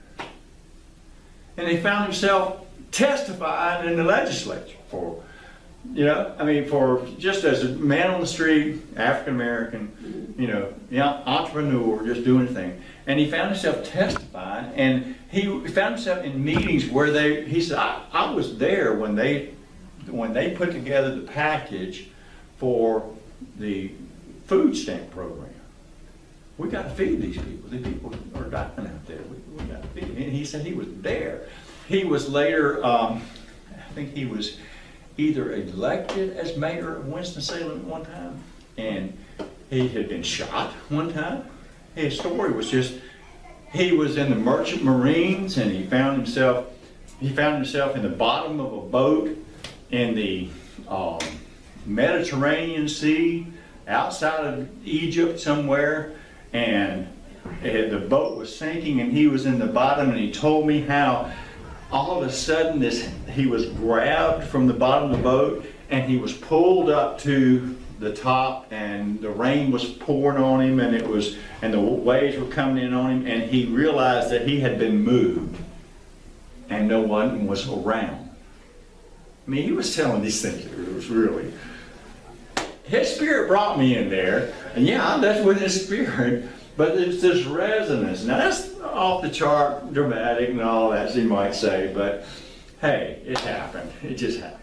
And he found himself testifying in the legislature for just as a man on the street, African American, entrepreneur, just doing a thing. And he found himself testifying, and he found himself in meetings where he said, I was there when they put together the package for the food stamp program. We got to feed these people. These people are dying out there. We got to feed them. And he said he was there. He was later, I think he was either elected as mayor of Winston-Salem at one time, and he had been shot one time. His story was just, he was in the Merchant Marines, and he found himself in the bottom of a boat in the Mediterranean Sea, outside of Egypt somewhere, and the boat was sinking, and he was in the bottom, and he told me how all of a sudden he was grabbed from the bottom of the boat, and he was pulled up to the top, and the rain was pouring on him, and the waves were coming in on him, and he realized that he had been moved and no one was around. I mean, he was telling these things. It was really, his spirit brought me in there, and yeah, that's with his spirit, but it's this resonance. Now that's off the chart, dramatic and all that, as you might say, but hey, it happened. It just happened.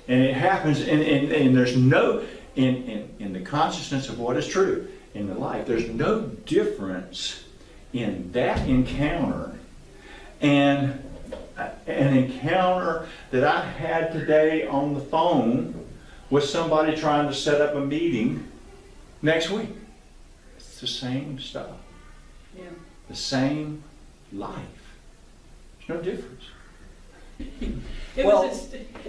And it happens, and there's no, in the consciousness of what is true in the life, there's no difference in that encounter and an encounter that I had today on the phone with somebody trying to set up a meeting next week. It's the same stuff. Yeah. The same life. There's no difference. It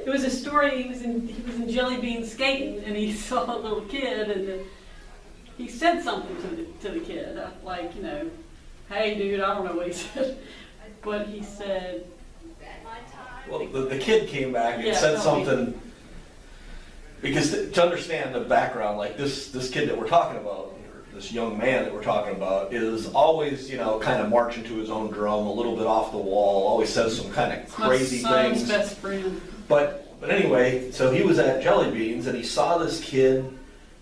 was a story. He was in Jelly Bean skating, and he saw a little kid, and he said something to the kid, like, hey, dude, I don't know what he said, but he said. Well, the kid came back and said something, because to understand the background, like this kid that we're talking about, this young man that we're talking about, is always, kind of marching to his own drum, a little bit off the wall, always says some kind of crazy My son's things. best friend. But But anyway, so he was at Jelly Beans and he saw this kid,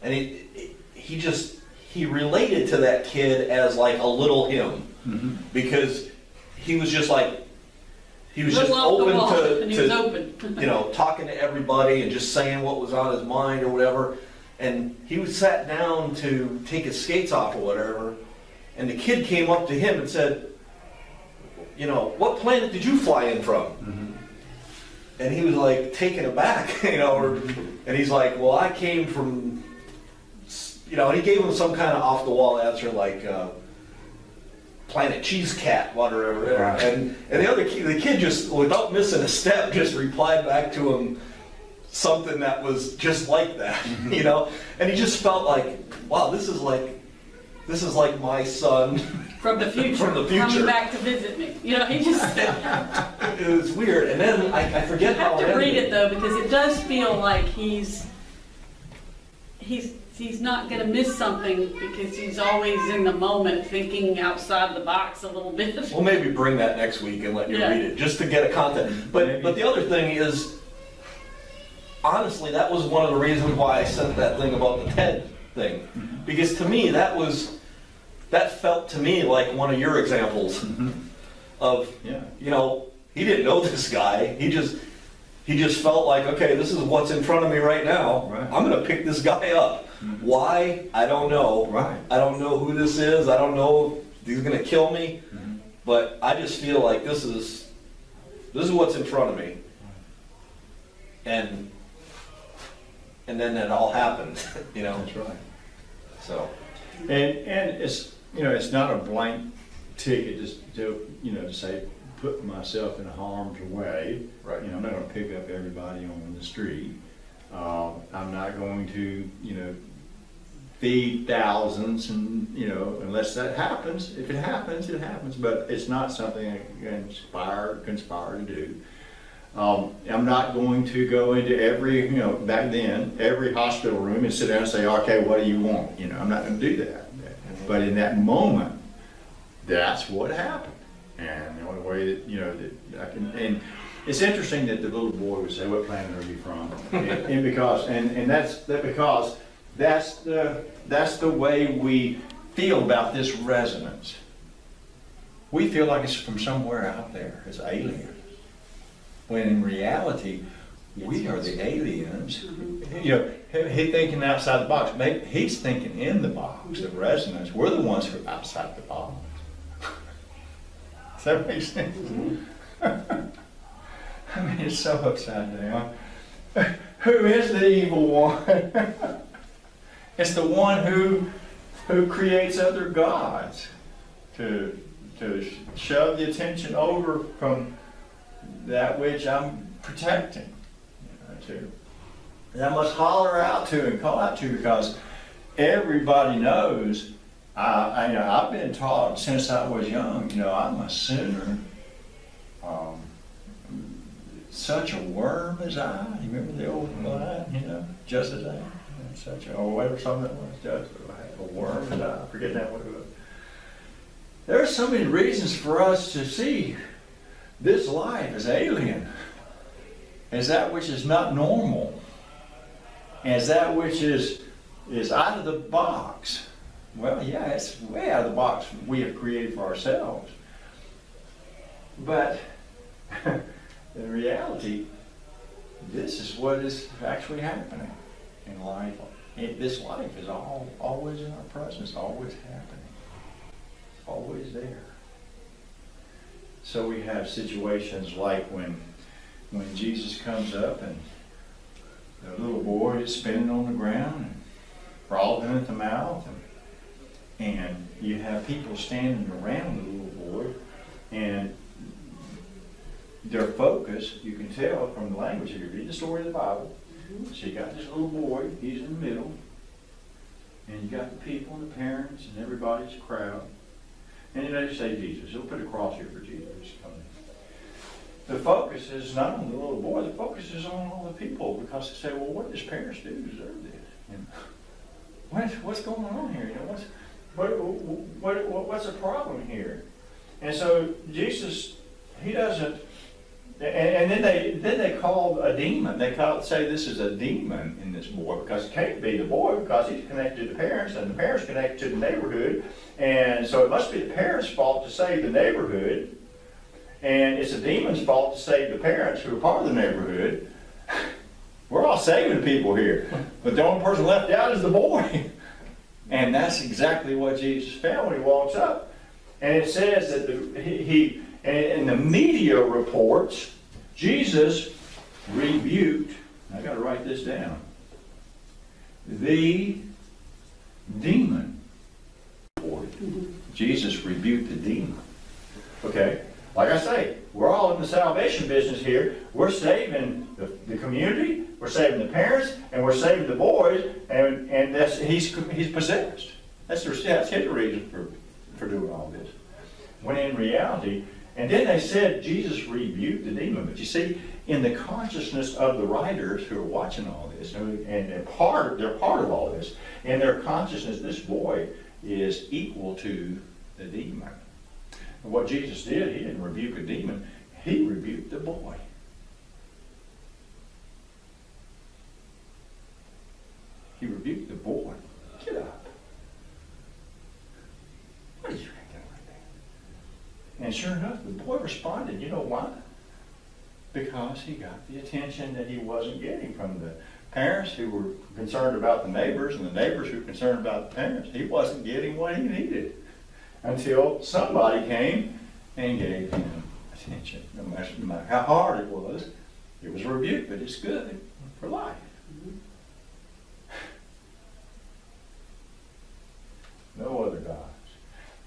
and he related to that kid as like a little him, because he was just like, he was just open to talking to everybody and just saying what was on his mind or whatever. And he was sat down to take his skates off or whatever, and the kid came up to him and said, what planet did you fly in from? And he was like taken aback, and he's like, well, I came from, and he gave him some kind of off the wall answer like, Planet Cheese Cat, whatever. Right. And the kid just, without missing a step, just replied back to him something that was just like that, And he just felt like, wow, this is like my son from the future. Coming back to visit me. He just. It was weird. And then I forget how it ended. I have to read it though, because it does feel like he's not going to miss something, because he's always in the moment, thinking outside the box a little bit. We'll maybe bring that next week and let you read it, just to get a content. But the other thing is, honestly, that was one of the reasons why I sent that thing about the TED thing. Because to me, that felt to me like one of your examples of, he didn't know this guy. He just felt like, okay, this is what's in front of me right now. Right. I'm going to pick this guy up. Why? I don't know. Right. I don't know who this is. I don't know if he's going to kill me. But I just feel like this is what's in front of me. And then that all happened, That's right. So. And it's it's not a blank ticket just to say put myself in harm's way. Right. I'm not going to pick up everybody on the street. I'm not going to feed thousands, and unless that happens. If it happens, it happens. But it's not something I can conspire to do. I'm not going to go into every, back then, every hospital room and sit down and say, okay, what do you want? I'm not going to do that. But in that moment, that's what happened. And the only way that I can, and it's interesting that the little boy would say, what planet are you from? and because that's the way we feel about this resonance. We feel like it's from somewhere out there, it's alien. When in reality, we are the aliens. He's thinking outside the box. Maybe he's thinking in the box, the resonance. We're the ones who are outside the box. Does that make sense? I mean, it's so upside down. Who is the evil one? It's the one who creates other gods to shove the attention over from that which I'm protecting. And I must holler out to and call out to, because everybody knows. I've been taught since I was young. I'm a sinner. Such a worm as I. You remember the old line? Just as I am. Or whatever song that was. Just a worm as I. Forget that what it was. There are so many reasons for us to see this life as alien, as that which is not normal, as that which is out of the box. Well, yeah, it's way out of the box we have created for ourselves. But in reality, this is what is actually happening in life. This life is always in our presence, always happening, always there. So we have situations like when Jesus comes up and the little boy is spinning on the ground and frothing at the mouth, and you have people standing around the little boy, and their focus, you can tell from the language, if you read the story of the Bible. So you got this little boy, he's in the middle, and you got the people and the parents and everybody's a crowd. And they say Jesus. He'll put a cross here for Jesus. The focus is not on the little boy. The focus is on all the people, because they say, "Well, what does parents do to deserve this? What's going on here? What's the problem here?" And so Jesus, he doesn't and then they called a demon. They say this is a demon in this boy because it can't be the boy because he's connected to the parents and the parents connected to the neighborhood. And so it must be the parents' fault to save the neighborhood. And it's a demon's fault to save the parents who are part of the neighborhood. We're all saving people here. But the only person left out is the boy. And that's exactly what Jesus found when he walks up. And it says that in the media reports, Jesus rebuked, I got to write this down, the demon. Jesus rebuked the demon. Okay, like I say, we're all in the salvation business here. We're saving the community, we're saving the parents, and we're saving the boys, and he's possessed. That's his reason for doing all this. When in reality, and then they said Jesus rebuked the demon. But you see, in the consciousness of the writers who are watching all this, and they're part of all this, in their consciousness, this boy is equal to the demon. And what Jesus did, he didn't rebuke a demon, he rebuked the boy. He rebuked the boy. Get up. What are you acting like that? And sure enough, the boy responded. You know why? Because he got the attention that he wasn't getting from the parents who were concerned about the neighbors and the neighbors who were concerned about the parents. He wasn't getting what he needed until somebody came and gave him attention. No matter how hard it was a rebuke, but it's good for life. No other gods.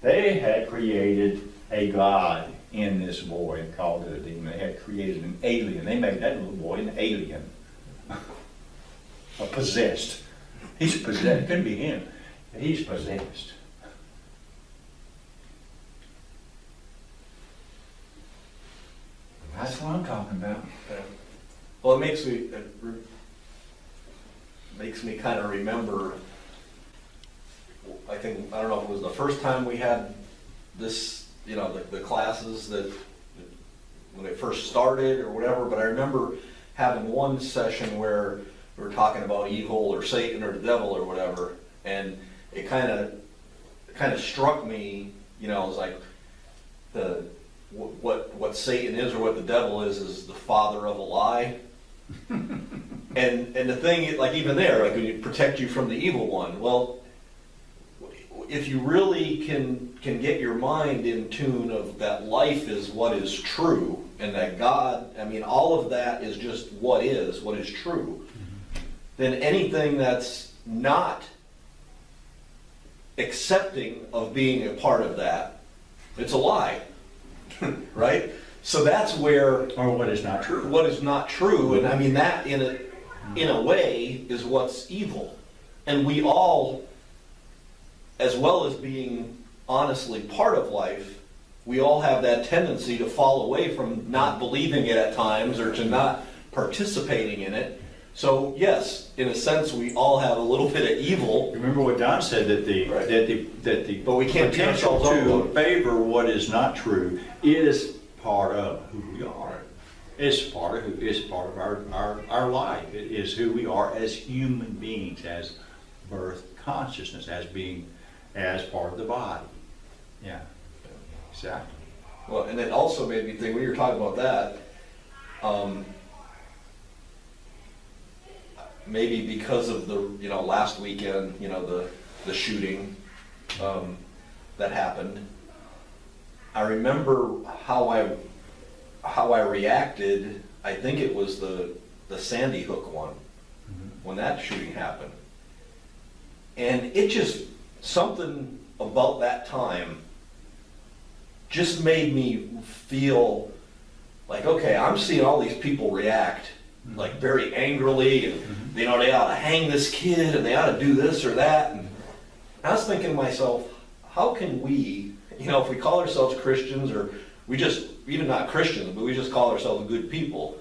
They had created a god in this boy and called it a demon. They had created an alien. They made that little boy an alien. Possessed. He's possessed. It couldn't be him. He's possessed. That's what I'm talking about. Well, it makes me kind of remember, I don't know if it was the first time we had this, the classes that when they first started or whatever, but I remember having one session where we were talking about evil or Satan or the devil or whatever, and it kind of struck me, it's like what Satan is or what the devil is the father of a lie. and the thing, like even there, like when you protect you from the evil one, well, if you really can get your mind in tune of that life is what is true, and that God, all of that is just what is true, then anything that's not accepting of being a part of that, it's a lie. Right? So that's where... Or what is not true. What is not true, and that in a way is what's evil. And we all, as well as being honestly part of life, we all have that tendency to fall away from not believing it at times or to not participating in it. So yes, in a sense, we all have a little bit of evil. Remember what Don said, that but we can't potential to favor what is not true is part of who we are. It's part of our life. It is who we are as human beings, as birth consciousness, as part of the body. Yeah, exactly. Well, and it also made me think when you were talking about that. Maybe because of the last weekend, the shooting that happened. I remember how I reacted. I think it was the Sandy Hook one, when that shooting happened, and it just something about that time just made me feel like, okay, I'm seeing all these people react like very angrily, and they ought to hang this kid, and they ought to do this or that. And I was thinking to myself, how can we, if we call ourselves Christians, or we just, even not Christians, but we just call ourselves good people,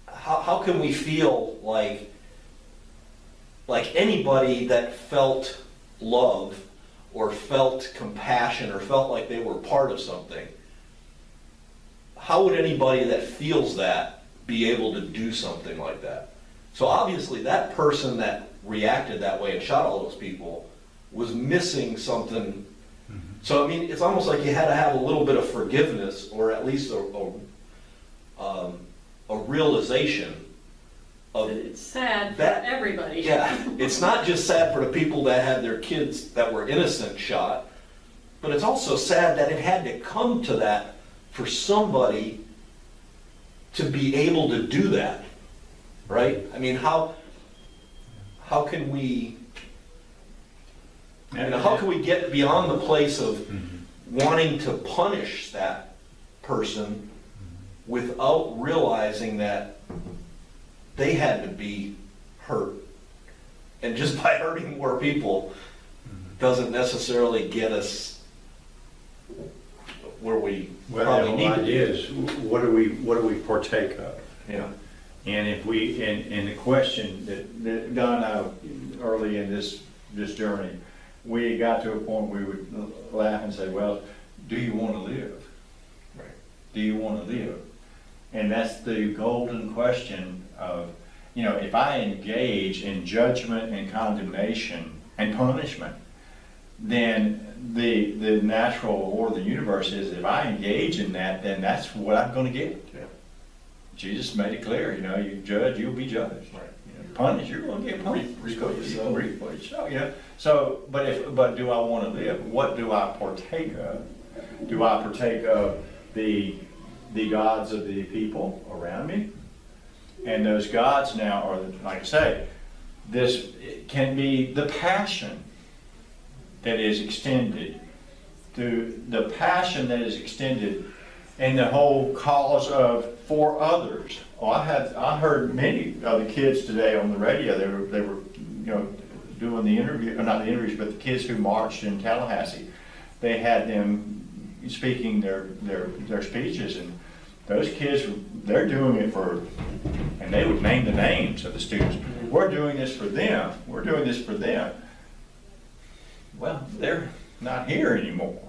how can we feel like anybody that felt love or felt compassion or felt like they were part of something, how would anybody that feels that be able to do something like that? So obviously that person that reacted that way and shot all those people was missing something. So I mean, it's almost like you had to have a little bit of forgiveness, or at least a realization of It's sad for that. everybody. Yeah, it's not just sad for the people that had their kids that were innocent shot, but it's also sad that it had to come to that for somebody to be able to do that, right? I mean, how can we, how can we get beyond the place of wanting to punish that person without realizing that they had to be hurt? And just by hurting more people doesn't necessarily get us where we Well, probably the need whole to idea be. is, what do we partake of? Yeah. And if we, and the question that Don and I, early in this journey, we got to a point where we would laugh and say, well, do you want to live? Right. Do you want to live? And that's the golden question of, if I engage in judgment and condemnation and punishment, then the natural or the universe is, if I engage in that, then that's what I'm going to get. Yeah. Jesus made it clear, you judge, you'll be judged. Right. Punish, you're going to get punished. Reap what you sow. Reap what you sow, yeah. So, but do I want to live? What do I partake of? Do I partake of the gods of the people around me? And those gods now are, like I say, this can be the passion that is extended, the passion that is extended, and the whole cause of for others. Oh, I heard many of the kids today on the radio. They were doing the interview, not the interviews, but the kids who marched in Tallahassee. They had them speaking their speeches, and those kids, they're doing it for, and they would name the names of the students. We're doing this for them. We're doing this for them. Well, they're not here anymore.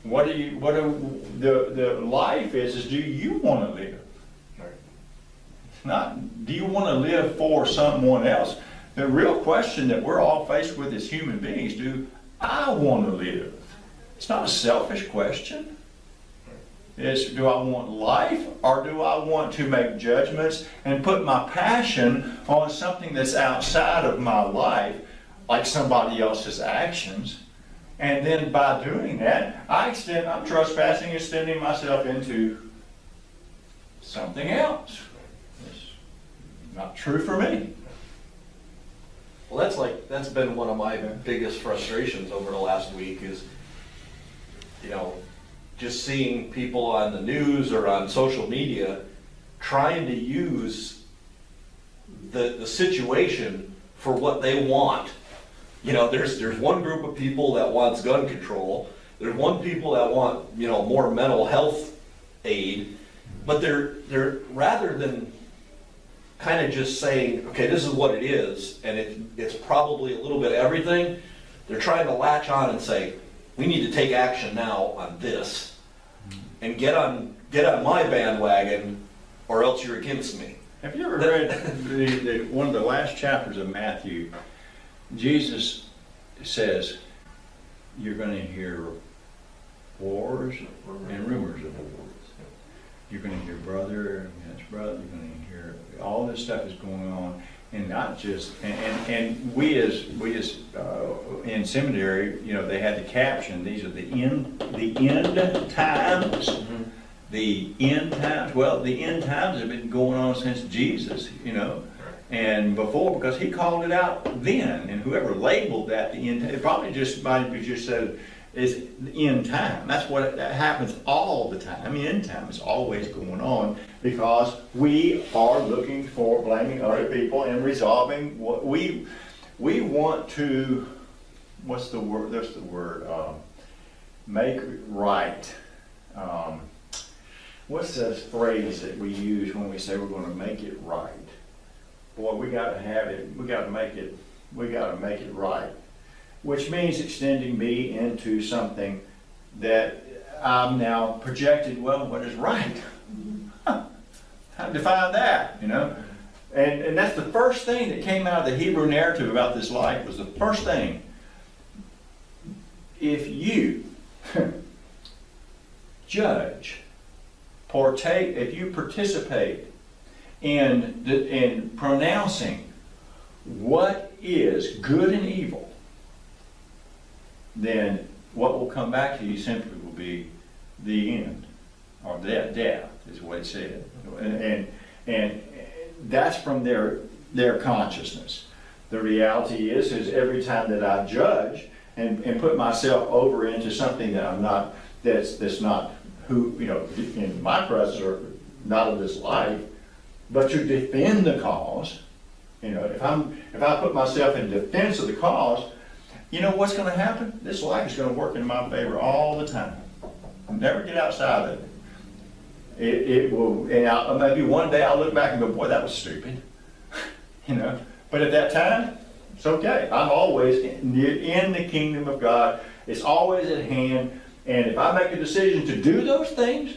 The life is do you want to live? It's not, do you want to live for someone else? The real question that we're all faced with as human beings, do I want to live? It's not a selfish question. It's, do I want life, or do I want to make judgments and put my passion on something that's outside of my life, like somebody else's actions? And then by doing that, I'm trespassing, extending myself into something else. It's not true for me. Well, that's been one of my biggest frustrations over the last week is, just seeing people on the news or on social media trying to use the situation for what they want. There's one group of people that wants gun control. There's one people that want, more mental health aid. But they're rather than kind of just saying, okay, this is what it is, and it's probably a little bit of everything, they're trying to latch on and say, we need to take action now on this, and get on my bandwagon, or else you're against me. Have you ever read one of the last chapters of Matthew? Jesus says, you're going to hear wars and rumors of wars. You're going to hear brother against brother. You're going to hear all this stuff is going on, and not just and we as in seminary, they had the caption. These are the end times. Mm-hmm. The end times. Well, the end times have been going on since Jesus. And before, because he called it out then, and whoever labeled that the end, it probably just might be just said is the end time. That's what that happens all the time. End time is always going on because we are looking for blaming other people and resolving what we want to. What's the word? There's the word. Make right. What's the phrase that we use when we say we're going to make it right? Boy, we got to have it. We got to make it. We got to make it right, which means extending me into something that I'm now projected. Well, what is right? define that, you know? And that's the first thing that came out of the Hebrew narrative about this life, was the first thing. If you judge, partake, if you participate in pronouncing what is good and evil, then what will come back to you simply will be the end, or death is what it said. And that's from their consciousness. The reality is every time that I judge and put myself over into something that I'm not, that's not who, you know, in my presence, or not of this life, but to defend the cause, you know, if I put myself in defense of the cause, you know what's going to happen? This life is going to work in my favor all the time. I'll never get outside of it. It will, and maybe one day I'll look back and go, boy, that was stupid. You know, but at that time, it's okay. I'm always in the kingdom of God. It's always at hand. And if I make a decision to do those things,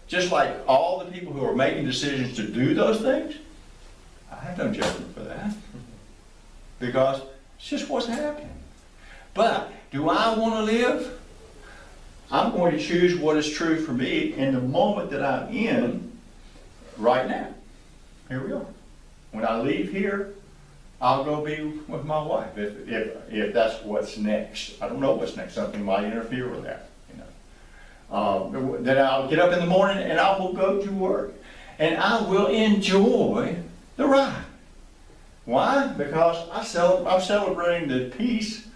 just like all the people who are making decisions to do those things, I have no judgment for that. Because it's just what's happening. But do I want to live? I'm going to choose what is true for me in the moment that I'm in right now. Here we are. When I leave here, I'll go be with my wife if that's what's next. I don't know what's next. Something might interfere with that. You know. Then I'll get up in the morning and I will go to work. And I will enjoy the ride. Why? Because I'm celebrating the peace,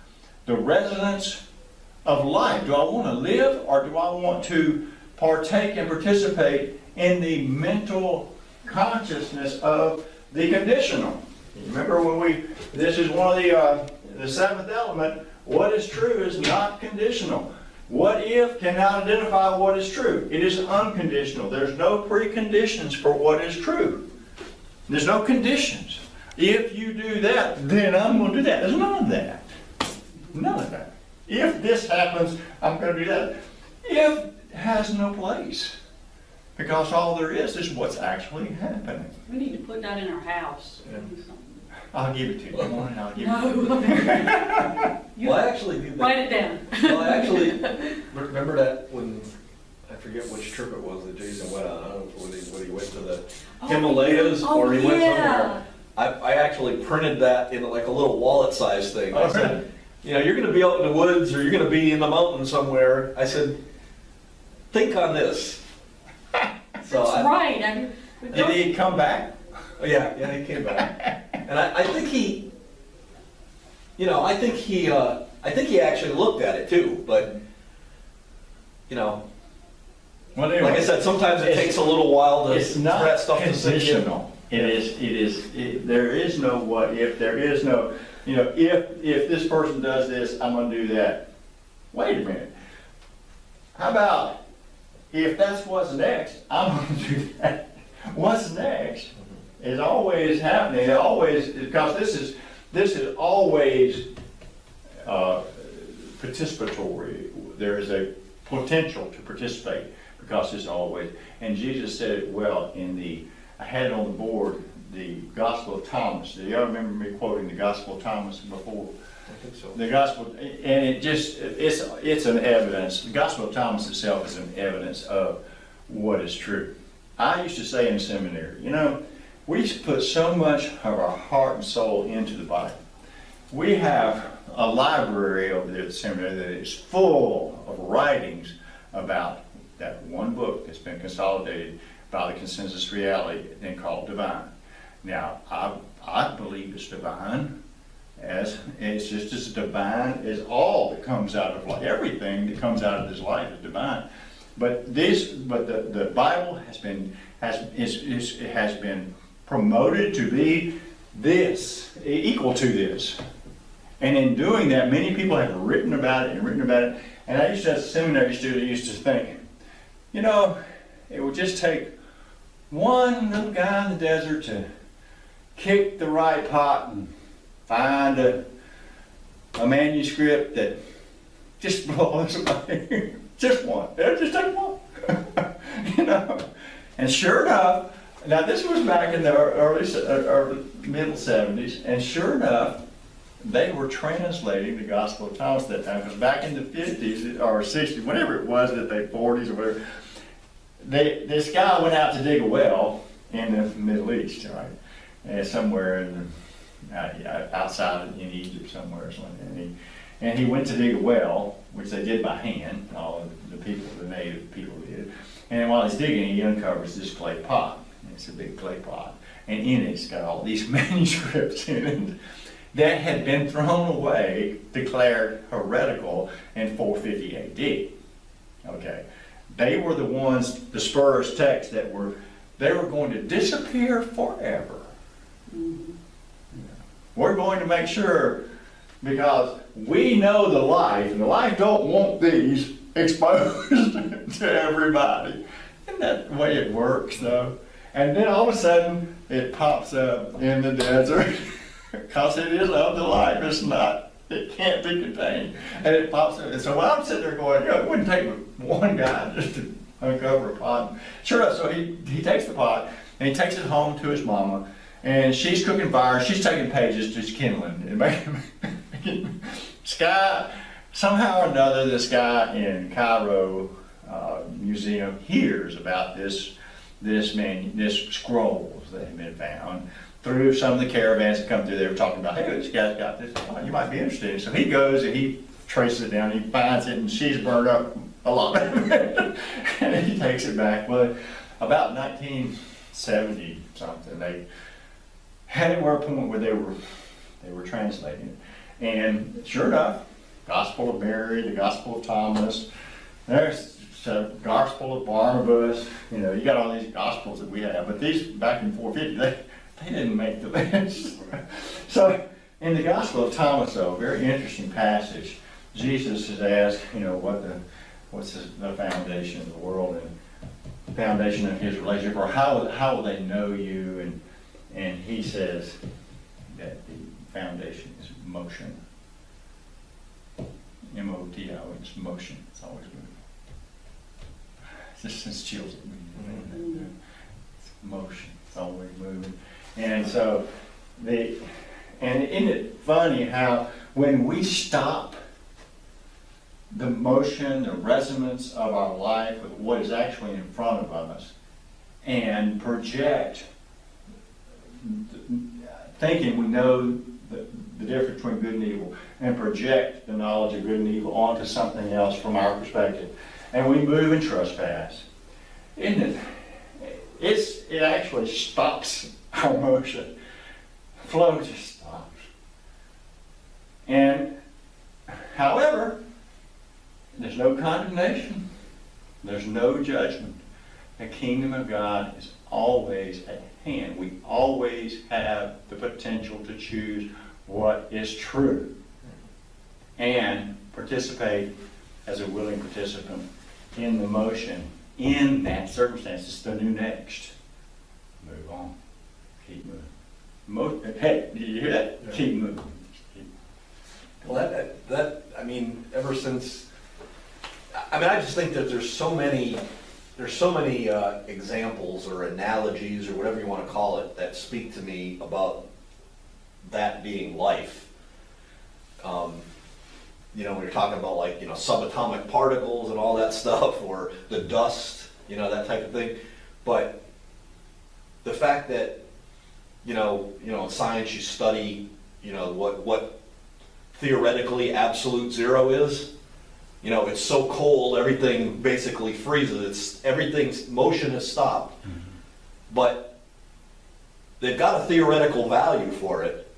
the resonance of life. Do I want to live, or do I want to partake and participate in the mental consciousness of the conditional? Remember when this is one of the seventh element, what is true is not conditional. What if cannot identify what is true. It is unconditional. There's no preconditions for what is true. There's no conditions. If you do that, then I'm going to do that. There's none of that. None of that. If this happens, I'm going to do that. If has no place. Because all there is what's actually happening. We need to put that in our house. I'll give it to you. Come on, and I'll give it to you. Well, I actually did that. Write it down. Well, I actually remember that when, I forget which trip it was that Jason went on. I don't know whether he went to the Himalayas or he went somewhere. I actually printed that in like a little wallet-sized thing. I said, you know, you're going to be out in the woods or you're going to be in the mountains somewhere. I said, think on this. So That's right. Did he come back? Oh, yeah, he came back. And I think he, you know, I think he actually looked at it too, but, you know, Well, anyway, like I said, sometimes it takes a little while to it's not for that stuff to sink in. conditional. There is no what if, there is no, you know, if this person does this, I'm going to do that. Wait a minute. How about if that's what's next, I'm going to do that. What's next is always happening. It always, because this is always participatory. There is a potential to participate because it's always. And Jesus said it well in I had on the board the Gospel of Thomas. Do y'all remember me quoting the Gospel of Thomas before? I think so. The Gospel, and it's an evidence. The Gospel of Thomas itself is an evidence of what is true. I used to say in seminary, you know, we put so much of our heart and soul into the Bible. We have a library over there at the seminary that is full of writings about that one book that's been consolidated by the consensus reality and called divine. Now, I believe it's divine. It's just as divine as all that comes out of life. Everything that comes out of this life is divine. But the Bible has been promoted to be this, equal to this. And in doing that, many people have written about it. And I used to, as a seminary student, used to think, you know, it would just take one little guy in the desert to kick the right pot and find a manuscript that just blows away. Just one. It'll just take one. You know. And sure enough, Now, this was back in the early middle 70s, and sure enough, they were translating the Gospel of Thomas at that time, because back in the 50s or 60s, whatever it was, that they 40s or whatever, this guy went out to dig a well in the Middle East, right? And somewhere in outside in Egypt somewhere, and he went to dig a well, which they did by hand, all of the people, the native people did. And while he's digging, he uncovers this clay pot. It's a big clay pot, and in it's got all these manuscripts in it that had been thrown away, declared heretical in 450 AD. Okay, they were the ones, the spurious texts that were going to disappear forever. Mm-hmm. We're going to make sure, because we know the life, and the life don't want these exposed to everybody. Isn't that the way it works, though? And then all of a sudden, it pops up in the desert, because it is of the life. It's not, it can't be contained. And it pops up. And so when I'm sitting there going, it wouldn't take one guy just to uncover a pot. Sure enough, so he takes the pot, and he takes it home to his mama, and she's cooking fire, she's taking pages, just kindling, and making somehow or another, this guy in Cairo museum hears about this scrolls that have been found through some of the caravans that come through there, talking about, hey, this guy's got this, you might be interested in it. So he goes and he traces it down, he finds it, and she's burned up a lot of it. And he takes it back. Well, about 1970 something, they had it where a point where they were translating it. And sure enough, Gospel of Mary, the Gospel of Thomas, there's the Gospel of Barnabas, you got all these Gospels that we have, but these back in 450, they didn't make the list. So in the Gospel of Thomas, though, very interesting passage, Jesus is asked, what's the foundation of the world and the foundation of his relationship, or how will they know you? And he says that the foundation is motion. M-O-T-O, it's motion. It's always moving. Just chills at me. It's motion. It's always moving. And so, and isn't it funny how when we stop the motion, the resonance of our life with what is actually in front of us, and project, thinking we know the difference between good and evil, and project the knowledge of good and evil onto something else from our perspective, and we move and trespass, isn't it? It actually stops our motion. Flow just stops. And however, there's no condemnation. There's no judgment. The kingdom of God is always at hand. We always have the potential to choose what is true and participate as a willing participant in the motion. In that circumstance, it's the new next. Move on. Keep moving. Hey, did you hear that? Yeah. Keep moving. Well, ever since, I just think that there's so many examples or analogies or whatever you want to call it that speak to me about that being life. When you're talking about subatomic particles and all that stuff, or the dust, that type of thing. But the fact that, in science you study, what theoretically absolute zero is. It's so cold, everything basically freezes. Everything's motion is stopped. Mm-hmm. But they've got a theoretical value for it,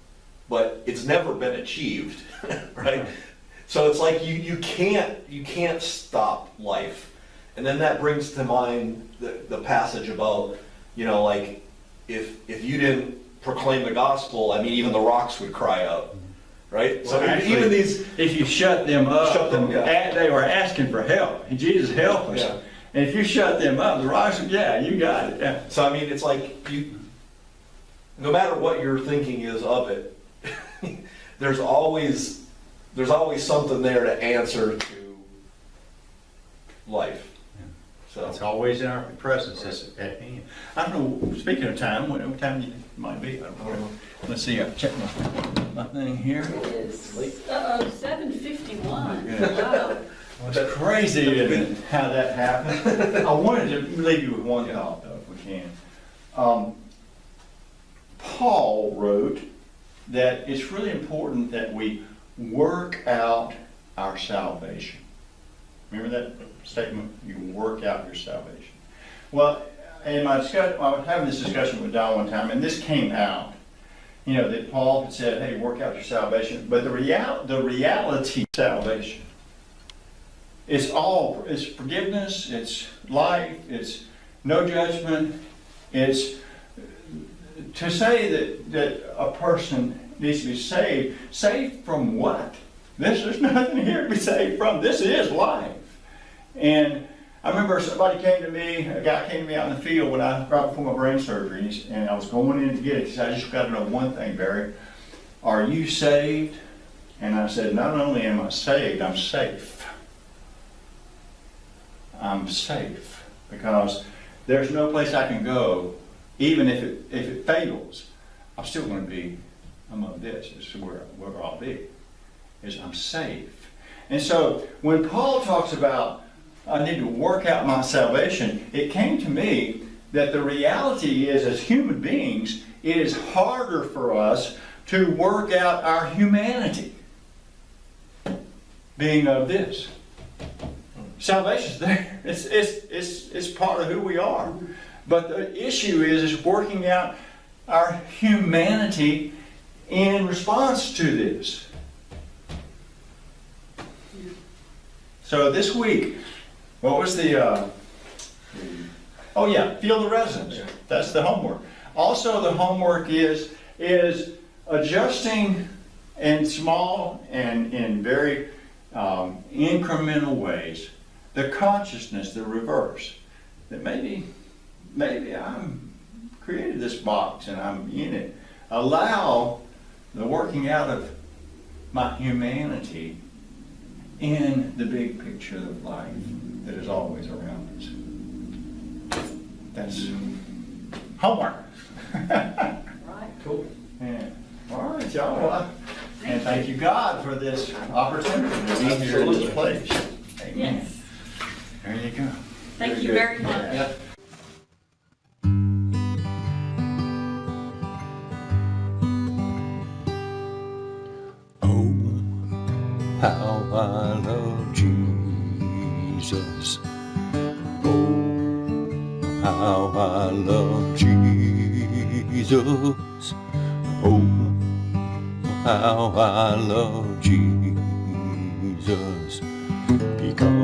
but it's never been achieved, right? So it's like you can't stop life. And then that brings to mind the passage about, if you didn't proclaim the gospel, even the rocks would cry out. Right? Well, so actually, even these, if you shut them up, they were asking for help. Jesus, help us. Yeah. And if you shut them up, the rocks, you got it. Yeah. So it's like no matter what your thinking is of it, there's always something there to answer to life. Yeah. So, It's always in our presence, it's at hand. I don't know, speaking of time, what time it might be, I don't know. Let's see, I've checked my thing here. It is, 7:51. Yeah. Wow. It's crazy, isn't it, how that happened? I wanted to leave you with one thought, though, if we can. Paul wrote that it's really important that we work out our salvation. Remember that statement? You work out your salvation. Well, in my discussion, I was having this discussion with Don one time, and this came out. You know, that Paul had said, hey, work out your salvation. But the reality of salvation, it's forgiveness, it's life, it's no judgment. It's to say that a person needs to be saved from what? There's nothing here to be saved from. This is life. And I remember somebody came to me, a guy came to me out in the field right before my brain surgery, and I was going in to get it. He said, I just got to know one thing, Barry. Are you saved? And I said, not only am I saved, I'm safe. I'm safe. Because there's no place I can go, even if it fails, I'm still going to be among this. This is where I'll be. Is I'm safe. And so when Paul talks about I need to work out my salvation, it came to me that the reality is, as human beings, it is harder for us to work out our humanity. Being of this. Salvation's there. It's part of who we are. But the issue is working out our humanity in response to this. So this week, what was the, feel the resonance. That's the homework. Also the homework is adjusting in small and in very incremental ways the consciousness, the reverse. That maybe I'm created this box and I'm in it. Allow the working out of my humanity in the big picture of life that is always around us. That's homework. Right. cool. Yeah. All right, y'all. And thank you, God, for this opportunity to be here in this place. Amen. Yes. There you go. Thank you very much. Yeah. Oh, how I love Jesus. Oh, how I love Jesus. Oh, how I love Jesus. Because